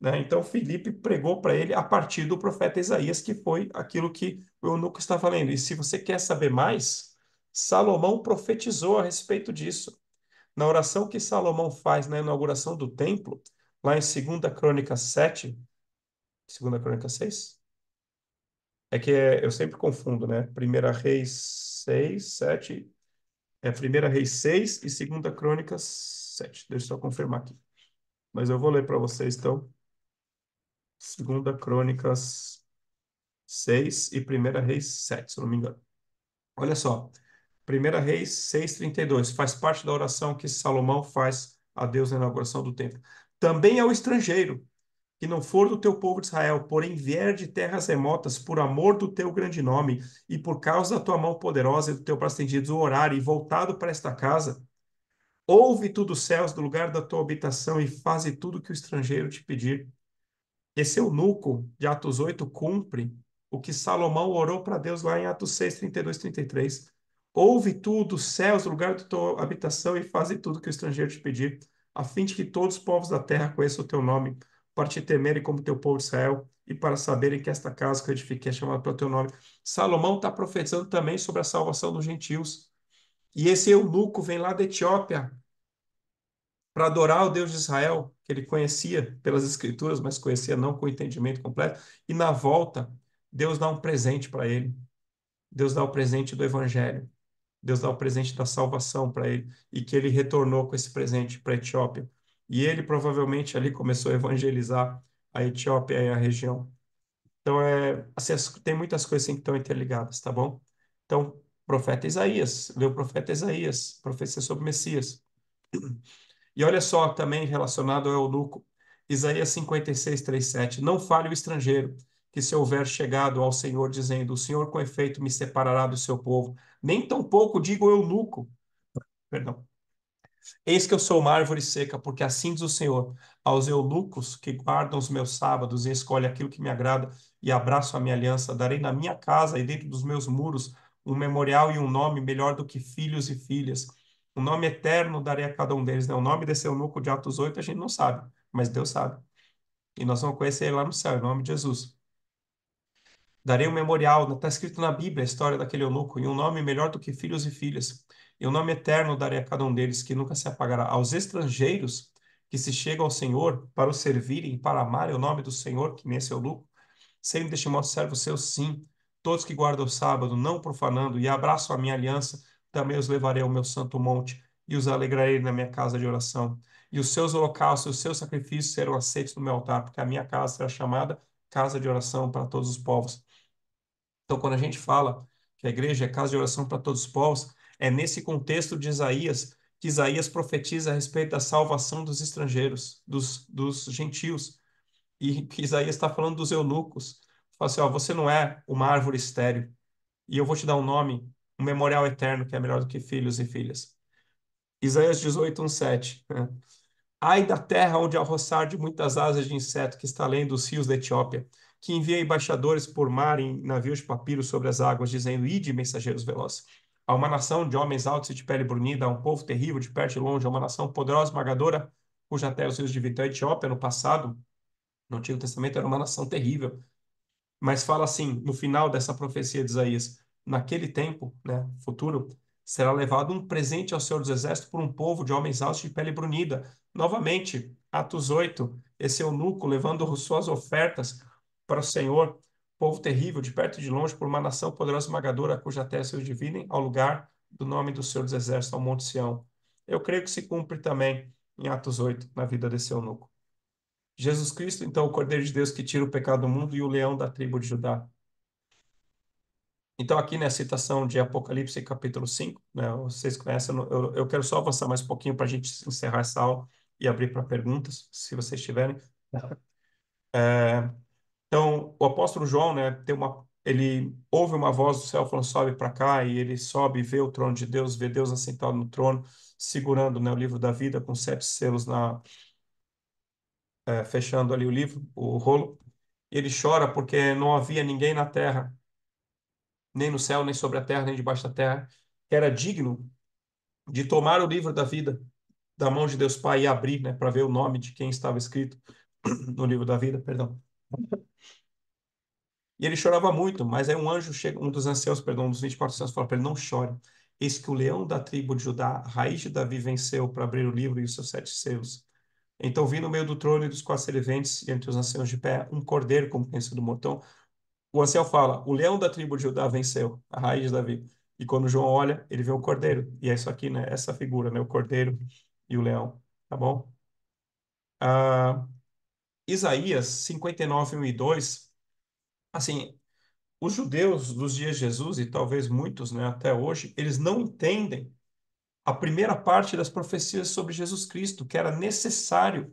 Né? Então Filipe pregou para ele a partir do profeta Isaías, que foi aquilo que o eunuco está falando. E se você quer saber mais, Salomão profetizou a respeito disso. Na oração que Salomão faz na inauguração do templo, lá em 2 Crônicas 7, 2 Crônicas 6. Eu sempre confundo, né? Primeira Reis 6, 7. Primeira Reis 6 e Segunda Crônicas 7. Deixa eu só confirmar aqui. Mas eu vou ler para vocês, então. Segunda Crônicas 6 e Primeira Reis 7, se eu não me engano. Olha só. Primeira Reis 6:32. Faz parte da oração que Salomão faz a Deus na inauguração do templo. Também ao estrangeiro que não for do teu povo de Israel, porém vier de terras remotas, por amor do teu grande nome, e por causa da tua mão poderosa e do teu braço estendido, orar e voltado para esta casa, ouve tu dos céus, do lugar da tua habitação, e faze tudo que o estrangeiro te pedir. Esse eunuco de Atos 8 cumpre o que Salomão orou para Deus lá em Atos 6, 32, 33. Ouve tu dos céus, do lugar da tua habitação, e faze tudo que o estrangeiro te pedir, a fim de que todos os povos da terra conheçam o teu nome, para te temerem como teu povo de Israel, e para saberem que esta casa que eu edifiquei é chamada pelo teu nome. Salomão está profetizando também sobre a salvação dos gentios. E esse eunuco vem lá da Etiópia, para adorar o Deus de Israel, que ele conhecia pelas Escrituras, mas conhecia não com o entendimento completo. E na volta, Deus dá um presente para ele. Deus dá o presente do Evangelho. Deus dá o presente da salvação para ele. E que ele retornou com esse presente para a Etiópia. E ele provavelmente ali começou a evangelizar a Etiópia e a região. Então, assim, tem muitas coisas assim que estão interligadas, tá bom? Então, profeta Isaías, leu o profeta Isaías, profecia sobre o Messias. E olha só, também relacionado ao eunuco, Isaías 56, 3, 7. Não fale o estrangeiro, que se houver chegado ao Senhor, dizendo: O Senhor com efeito me separará do seu povo. Nem tampouco digo o eunuco, perdão. Eis que eu sou uma árvore seca, porque assim diz o Senhor, aos eunucos que guardam os meus sábados e escolhem aquilo que me agrada e abraço a minha aliança, darei na minha casa e dentro dos meus muros um memorial e um nome melhor do que filhos e filhas. Um nome eterno darei a cada um deles, né? O nome desse eunuco de Atos 8 a gente não sabe, mas Deus sabe. E nós vamos conhecer ele lá no céu, em nome de Jesus. Darei um memorial, está escrito na Bíblia a história daquele eunuco, e um nome melhor do que filhos e filhas. E um nome eterno darei a cada um deles, que nunca se apagará. Aos estrangeiros que se chegam ao Senhor para o servirem, para amarem o nome do Senhor, que nesse eunuco, sendo deste modo servos seus, sim. Todos que guardam o sábado, não profanando, e abraçam a minha aliança, também os levarei ao meu santo monte, e os alegrarei na minha casa de oração. E os seus holocaustos, os seus sacrifícios serão aceitos no meu altar, porque a minha casa será chamada casa de oração para todos os povos. Então, quando a gente fala que a igreja é casa de oração para todos os povos, é nesse contexto de Isaías que Isaías profetiza a respeito da salvação dos estrangeiros, dos gentios. E que Isaías está falando dos eunucos. Fala assim, ó, você não é uma árvore estéril, e eu vou te dar um nome, um memorial eterno que é melhor do que filhos e filhas. Isaías 18, 7. Ai da terra onde ao roçar de muitas asas de inseto que está além dos rios da Etiópia, que envia embaixadores por mar em navios de papiro sobre as águas, dizendo: Ide, mensageiros velozes. A uma nação de homens altos e de pele brunida, a um povo terrível de perto e longe, a uma nação poderosa, esmagadora, cuja terra os rios de Vitã e Etiópia no passado, no Antigo Testamento, era uma nação terrível. Mas fala assim, no final dessa profecia de Isaías: naquele tempo, né, futuro, será levado um presente ao Senhor dos Exércitos por um povo de homens altos de pele brunida. Novamente, Atos 8, esse eunuco levando suas ofertas para o Senhor, povo terrível, de perto e de longe, por uma nação poderosa e esmagadora, cuja terra se dividem ao lugar do nome do Senhor dos Exércitos, ao Monte Sião. Eu creio que se cumpre também em Atos 8, na vida desse eunuco. Jesus Cristo, então, o Cordeiro de Deus que tira o pecado do mundo e o leão da tribo de Judá. Então, aqui na citação de Apocalipse, capítulo 5, né, vocês conhecem, eu quero só avançar mais um pouquinho para a gente encerrar essa aula e abrir para perguntas, se vocês tiverem. É, então, o apóstolo João, né, ele ouve uma voz do céu falando: sobe para cá, e ele sobe e vê o trono de Deus, vê Deus assentado no trono, segurando, né, o livro da vida com 7 selos fechando ali o livro, o rolo. Ele chora porque não havia ninguém na terra, nem no céu, nem sobre a terra, nem debaixo da terra, que era digno de tomar o livro da vida da mão de Deus Pai e abrir, né, para ver o nome de quem estava escrito no livro da vida, perdão. E ele chorava muito, mas aí um anjo chega, um dos anciãos, perdão, um dos 24 anciãos, fala para ele: não chore. Eis que o leão da tribo de Judá, a raiz de Davi, venceu para abrir o livro e os seus 7 selos. Então vi no meio do trono e dos 4 serventes, e entre os anciãos de pé, um cordeiro como pensa do mortão. O ancião fala: o leão da tribo de Judá venceu, a raiz de Davi. E quando João olha, ele vê o cordeiro. E é isso aqui, né? Essa figura, né? O cordeiro e o leão. Tá bom? Ah, Isaías 59, 1 e 2. Assim, os judeus dos dias de Jesus, e talvez muitos, né, até hoje, eles não entendem a primeira parte das profecias sobre Jesus Cristo, que era necessário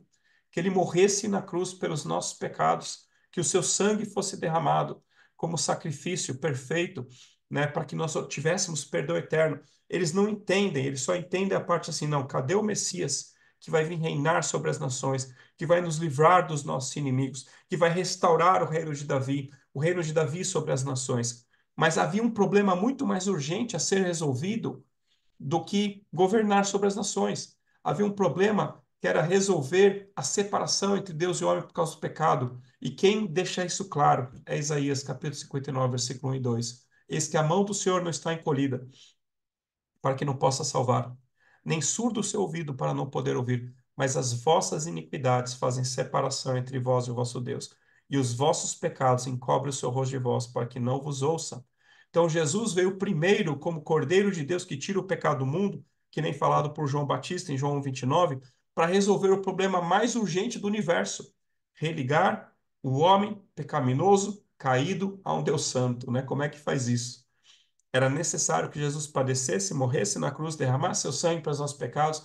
que ele morresse na cruz pelos nossos pecados, que o seu sangue fosse derramado como sacrifício perfeito, né, para que nós tivéssemos perdão eterno. Eles não entendem, eles só entendem a parte assim: não, cadê o Messias que vai vir reinar sobre as nações, que vai nos livrar dos nossos inimigos, que vai restaurar o reino de Davi sobre as nações? Mas havia um problema muito mais urgente a ser resolvido do que governar sobre as nações. Havia um problema que era resolver a separação entre Deus e o homem por causa do pecado. E quem deixa isso claro é Isaías, capítulo 59, versículo 1 e 2. Eis que a mão do Senhor não está encolhida, para que não possa salvar, nem surdo o seu ouvido para não poder ouvir, mas as vossas iniquidades fazem separação entre vós e o vosso Deus, e os vossos pecados encobrem o seu rosto de vós, para que não vos ouça. Então Jesus veio primeiro como Cordeiro de Deus que tira o pecado do mundo, que nem falado por João Batista em João 29, para resolver o problema mais urgente do universo: religar o homem pecaminoso, caído, a um Deus santo, né? Como é que faz isso? Era necessário que Jesus padecesse, morresse na cruz, derramasse seu sangue para os nossos pecados,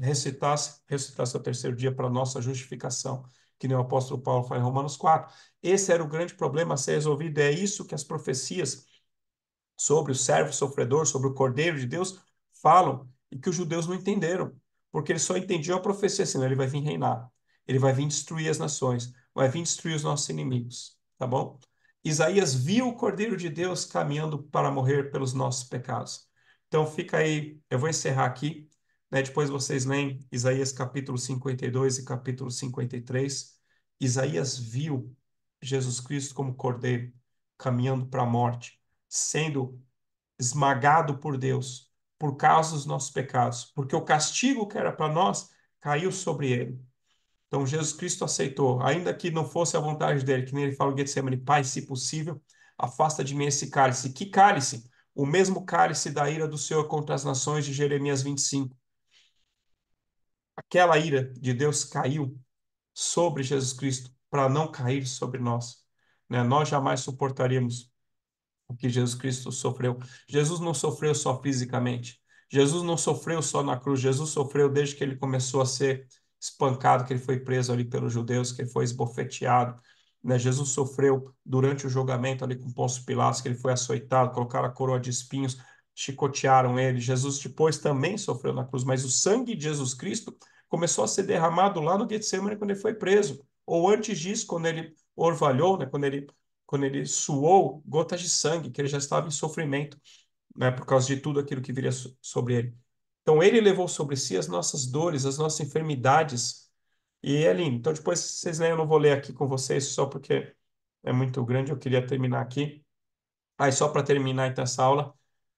ressuscitasse ao terceiro dia para a nossa justificação, que nem o apóstolo Paulo fala em Romanos 4. Esse era o grande problema a ser resolvido. É isso que as profecias sobre o servo sofredor, sobre o Cordeiro de Deus, falam, e que os judeus não entenderam, porque eles só entendiam a profecia assim: não, ele vai vir reinar, ele vai vir destruir as nações, vai vir destruir os nossos inimigos, tá bom? Isaías viu o Cordeiro de Deus caminhando para morrer pelos nossos pecados. Então fica aí, eu vou encerrar aqui, né? Depois vocês leem Isaías capítulo 52 e capítulo 53. Isaías viu Jesus Cristo como Cordeiro caminhando para a morte, sendo esmagado por Deus por causa dos nossos pecados, porque o castigo que era para nós caiu sobre ele. Então Jesus Cristo aceitou, ainda que não fosse a vontade dele, que nem ele fala em Getsemane: Pai, se possível, afasta de mim esse cálice. Que cálice? O mesmo cálice da ira do Senhor contra as nações de Jeremias 25. Aquela ira de Deus caiu sobre Jesus Cristo para não cair sobre nós, né? Nós jamais suportaríamos o que Jesus Cristo sofreu. Jesus não sofreu só fisicamente. Jesus não sofreu só na cruz. Jesus sofreu desde que ele começou a ser espancado, que ele foi preso ali pelos judeus, que ele foi esbofeteado, né? Jesus sofreu durante o julgamento ali com Pôncio Pilatos, que ele foi açoitado, colocaram a coroa de espinhos, chicotearam ele. Jesus depois também sofreu na cruz, mas o sangue de Jesus Cristo começou a ser derramado lá no Getsemane quando ele foi preso, ou antes disso, quando ele orvalhou, né, quando ele suou gotas de sangue, que ele já estava em sofrimento, né, por causa de tudo aquilo que viria sobre ele. Então, ele levou sobre si as nossas dores, as nossas enfermidades, e é lindo. Então, depois vocês leem, eu não vou ler aqui com vocês, só porque é muito grande, eu queria terminar aqui. Aí, só para terminar então essa aula,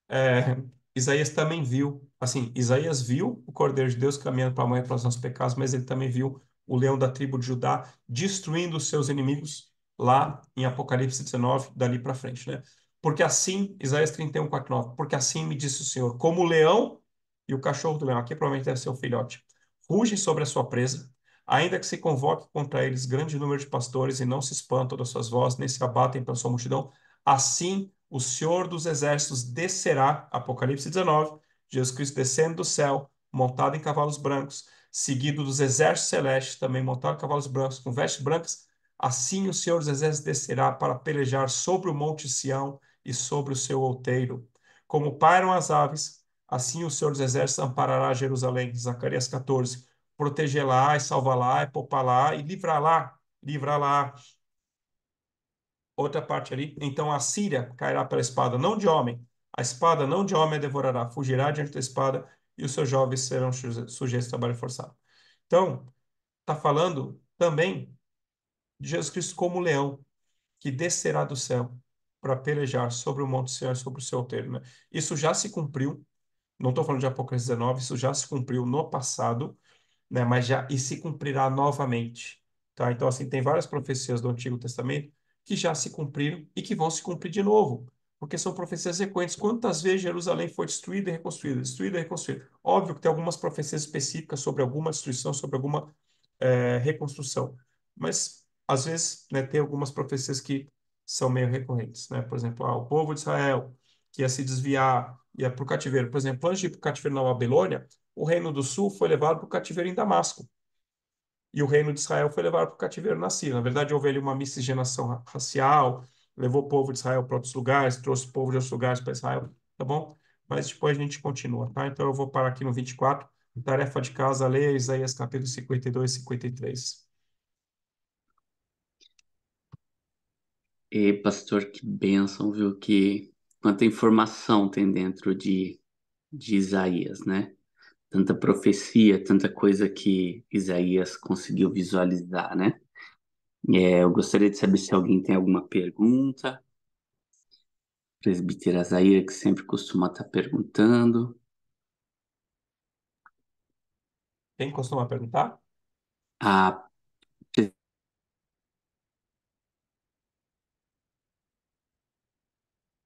é, Isaías também viu, assim, Isaías viu o Cordeiro de Deus caminhando para morrer para os nossos pecados, mas ele também viu o leão da tribo de Judá destruindo os seus inimigos lá em Apocalipse 19, dali para frente, né? Porque assim, Isaías 31, 4, 9, porque assim me disse o Senhor, como o leão e o cachorro do leão, aqui provavelmente deve ser o filhote, rugem sobre a sua presa, ainda que se convoque contra eles grande número de pastores e não se espantam das suas vozes, nem se abatem pela sua multidão, assim o Senhor dos Exércitos descerá, Apocalipse 19, Jesus Cristo descendo do céu, montado em cavalos brancos, seguido dos exércitos celestes, também montado em cavalos brancos, com vestes brancas. Assim o Senhor dos Exércitos descerá para pelejar sobre o monte Sião e sobre o seu outeiro. Como pairam as aves, assim o Senhor dos Exércitos amparará Jerusalém. Zacarias 14. Protegê-la e salvá-la e poupá-la e livrá-la. Outra parte ali. Então a Síria cairá pela espada, não de homem. A espada não de homem a devorará. Fugirá diante da espada e os seus jovens serão sujeitos a trabalho forçado. Então, está falando também de Jesus Cristo como leão, que descerá do céu para pelejar sobre o Monte Sião e sobre o seu altar, né? Isso já se cumpriu. Não estou falando de Apocalipse 19, isso já se cumpriu no passado, né? Mas já e se cumprirá novamente, tá? Então assim tem várias profecias do Antigo Testamento que já se cumpriram e que vão se cumprir de novo, porque são profecias recorrentes. Quantas vezes Jerusalém foi destruída e reconstruída? Óbvio que tem algumas profecias específicas sobre alguma destruição, sobre alguma reconstrução, mas às vezes, né, tem algumas profecias que são meio recorrentes, né? Por exemplo, o povo de Israel que ia se desviar, ia para o cativeiro. Por exemplo, antes de ir para o cativeiro na Babilônia, o reino do sul foi levado para o cativeiro em Damasco. E o reino de Israel foi levado para o cativeiro na Síria. Na verdade, houve ali uma miscigenação racial, levou o povo de Israel para outros lugares, trouxe o povo de outros lugares para Israel, tá bom? Mas depois a gente continua, tá? Então eu vou parar aqui no 24. Tarefa de casa, leia Isaías capítulo 52 e 53. E, pastor, que bênção, viu? Que quanta informação tem dentro de Isaías, né? Tanta profecia, tanta coisa que Isaías conseguiu visualizar, né? Eu gostaria de saber se alguém tem alguma pergunta. Presbítera Zaira, que sempre costuma estar perguntando. Quem costuma perguntar? Ah,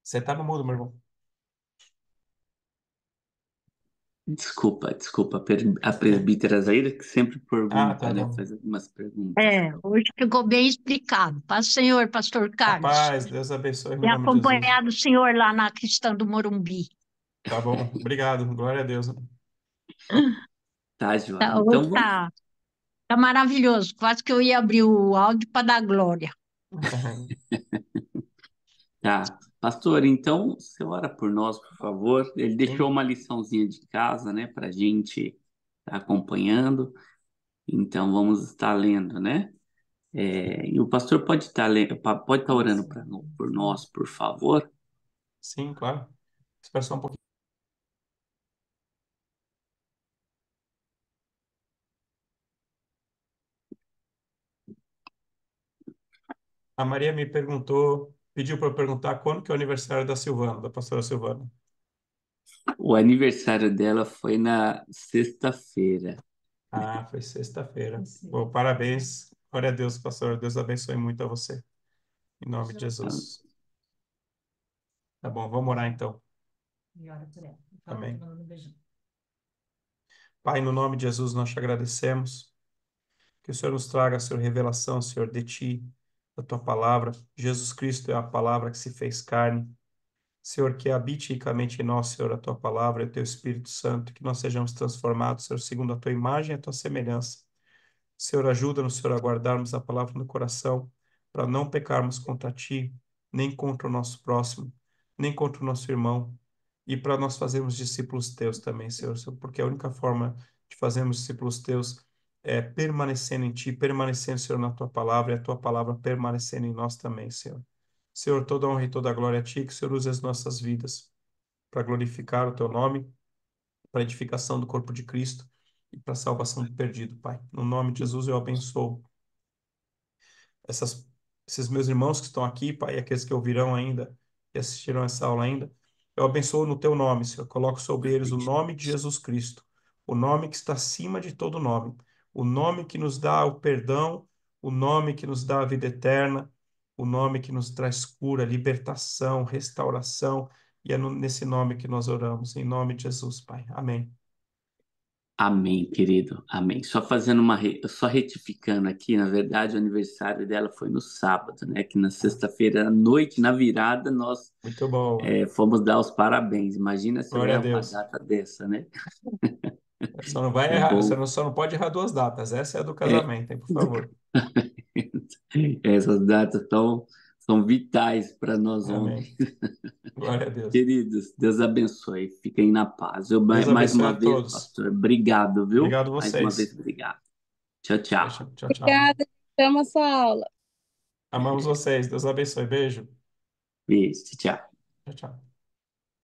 Você está no mudo, meu irmão. desculpa, a presbítera Zaira que sempre Ah, pergunta, tá né? bom. Faz algumas perguntas. É, hoje ficou bem explicado. Paz, Senhor, Pastor A Carlos. paz, Deus abençoe no E nome de Jesus. acompanhado o senhor lá na questão do Morumbi. Tá bom, obrigado, glória a Deus. Tá, joia. Tá, Então hoje vamos. tá maravilhoso. Quase que eu ia abrir o áudio para dar glória. Tá. Pastor, então, você ora por nós, por favor. Ele deixou Sim, uma liçãozinha de casa, né, para gente estar acompanhando. Então, vamos estar lendo, né? E o pastor pode estar pode estar orando por nós, por favor. sim, claro. Espera só um pouquinho. A Maria me perguntou, pediu para eu perguntar quando que é o aniversário da Silvana, da pastora Silvana. O aniversário dela foi na sexta-feira. Ah, foi sexta-feira. Bom, parabéns. Glória a Deus, pastor. Deus abençoe muito a você. Em nome de Jesus. Tá bom, vamos orar então. Amém. Pai, no nome de Jesus, nós te agradecemos. Que o Senhor nos traga, Senhor, revelação, Senhor, de ti, da tua palavra. Jesus Cristo é a palavra que se fez carne. Senhor, que habite ricamente em nós, Senhor, a tua palavra e o teu Espírito Santo, que nós sejamos transformados, Senhor, segundo a tua imagem e a tua semelhança. Senhor, ajuda-nos, Senhor, a guardarmos a palavra no coração, para não pecarmos contra ti, nem contra o nosso próximo, nem contra o nosso irmão, e para nós fazermos discípulos teus também, Senhor, porque a única forma de fazermos discípulos teus permanecendo em Ti, permanecendo, Senhor, na Tua palavra, e a Tua palavra permanecendo em nós também, Senhor. Senhor, toda honra e toda glória a Ti, que o Senhor use as nossas vidas para glorificar o Teu nome, para edificação do corpo de Cristo e para a salvação do perdido, Pai. No nome de Jesus eu abençoo essas, esses meus irmãos que estão aqui, Pai, e aqueles que ouvirão ainda, que assistirão essa aula ainda. Eu abençoo no Teu nome, Senhor. Coloco sobre eles o nome de Jesus Cristo, o nome que está acima de todo nome, o nome que nos dá o perdão, o nome que nos dá a vida eterna, o nome que nos traz cura, libertação, restauração, e é nesse nome que nós oramos, em nome de Jesus, Pai. Amém. Amém, querido. Amém. Só fazendo só retificando aqui, na verdade, o aniversário dela foi no sábado, né? Que na sexta-feira à noite, na virada, nós Muito bom. fomos dar os parabéns. Imagina se ela Glória a erra uma Deus. dessa dessa, né? Só não vai Tá errar, você bom. não, só não pode errar duas datas. Essa é a do É, casamento, hein, por favor. essas datas são vitais para nós Amém. homens. Glória a Deus. Queridos, Deus abençoe. Fiquem na paz. Deus Mais abençoe uma a vez, todos. pastor, obrigado, viu? Obrigado a Mais uma vez, vocês. obrigado. Tchau, tchau. Tchau, tchau. Obrigada, amo a sua aula. Amamos vocês. Deus abençoe. Beijo. Beijo, tchau. Tchau, tchau.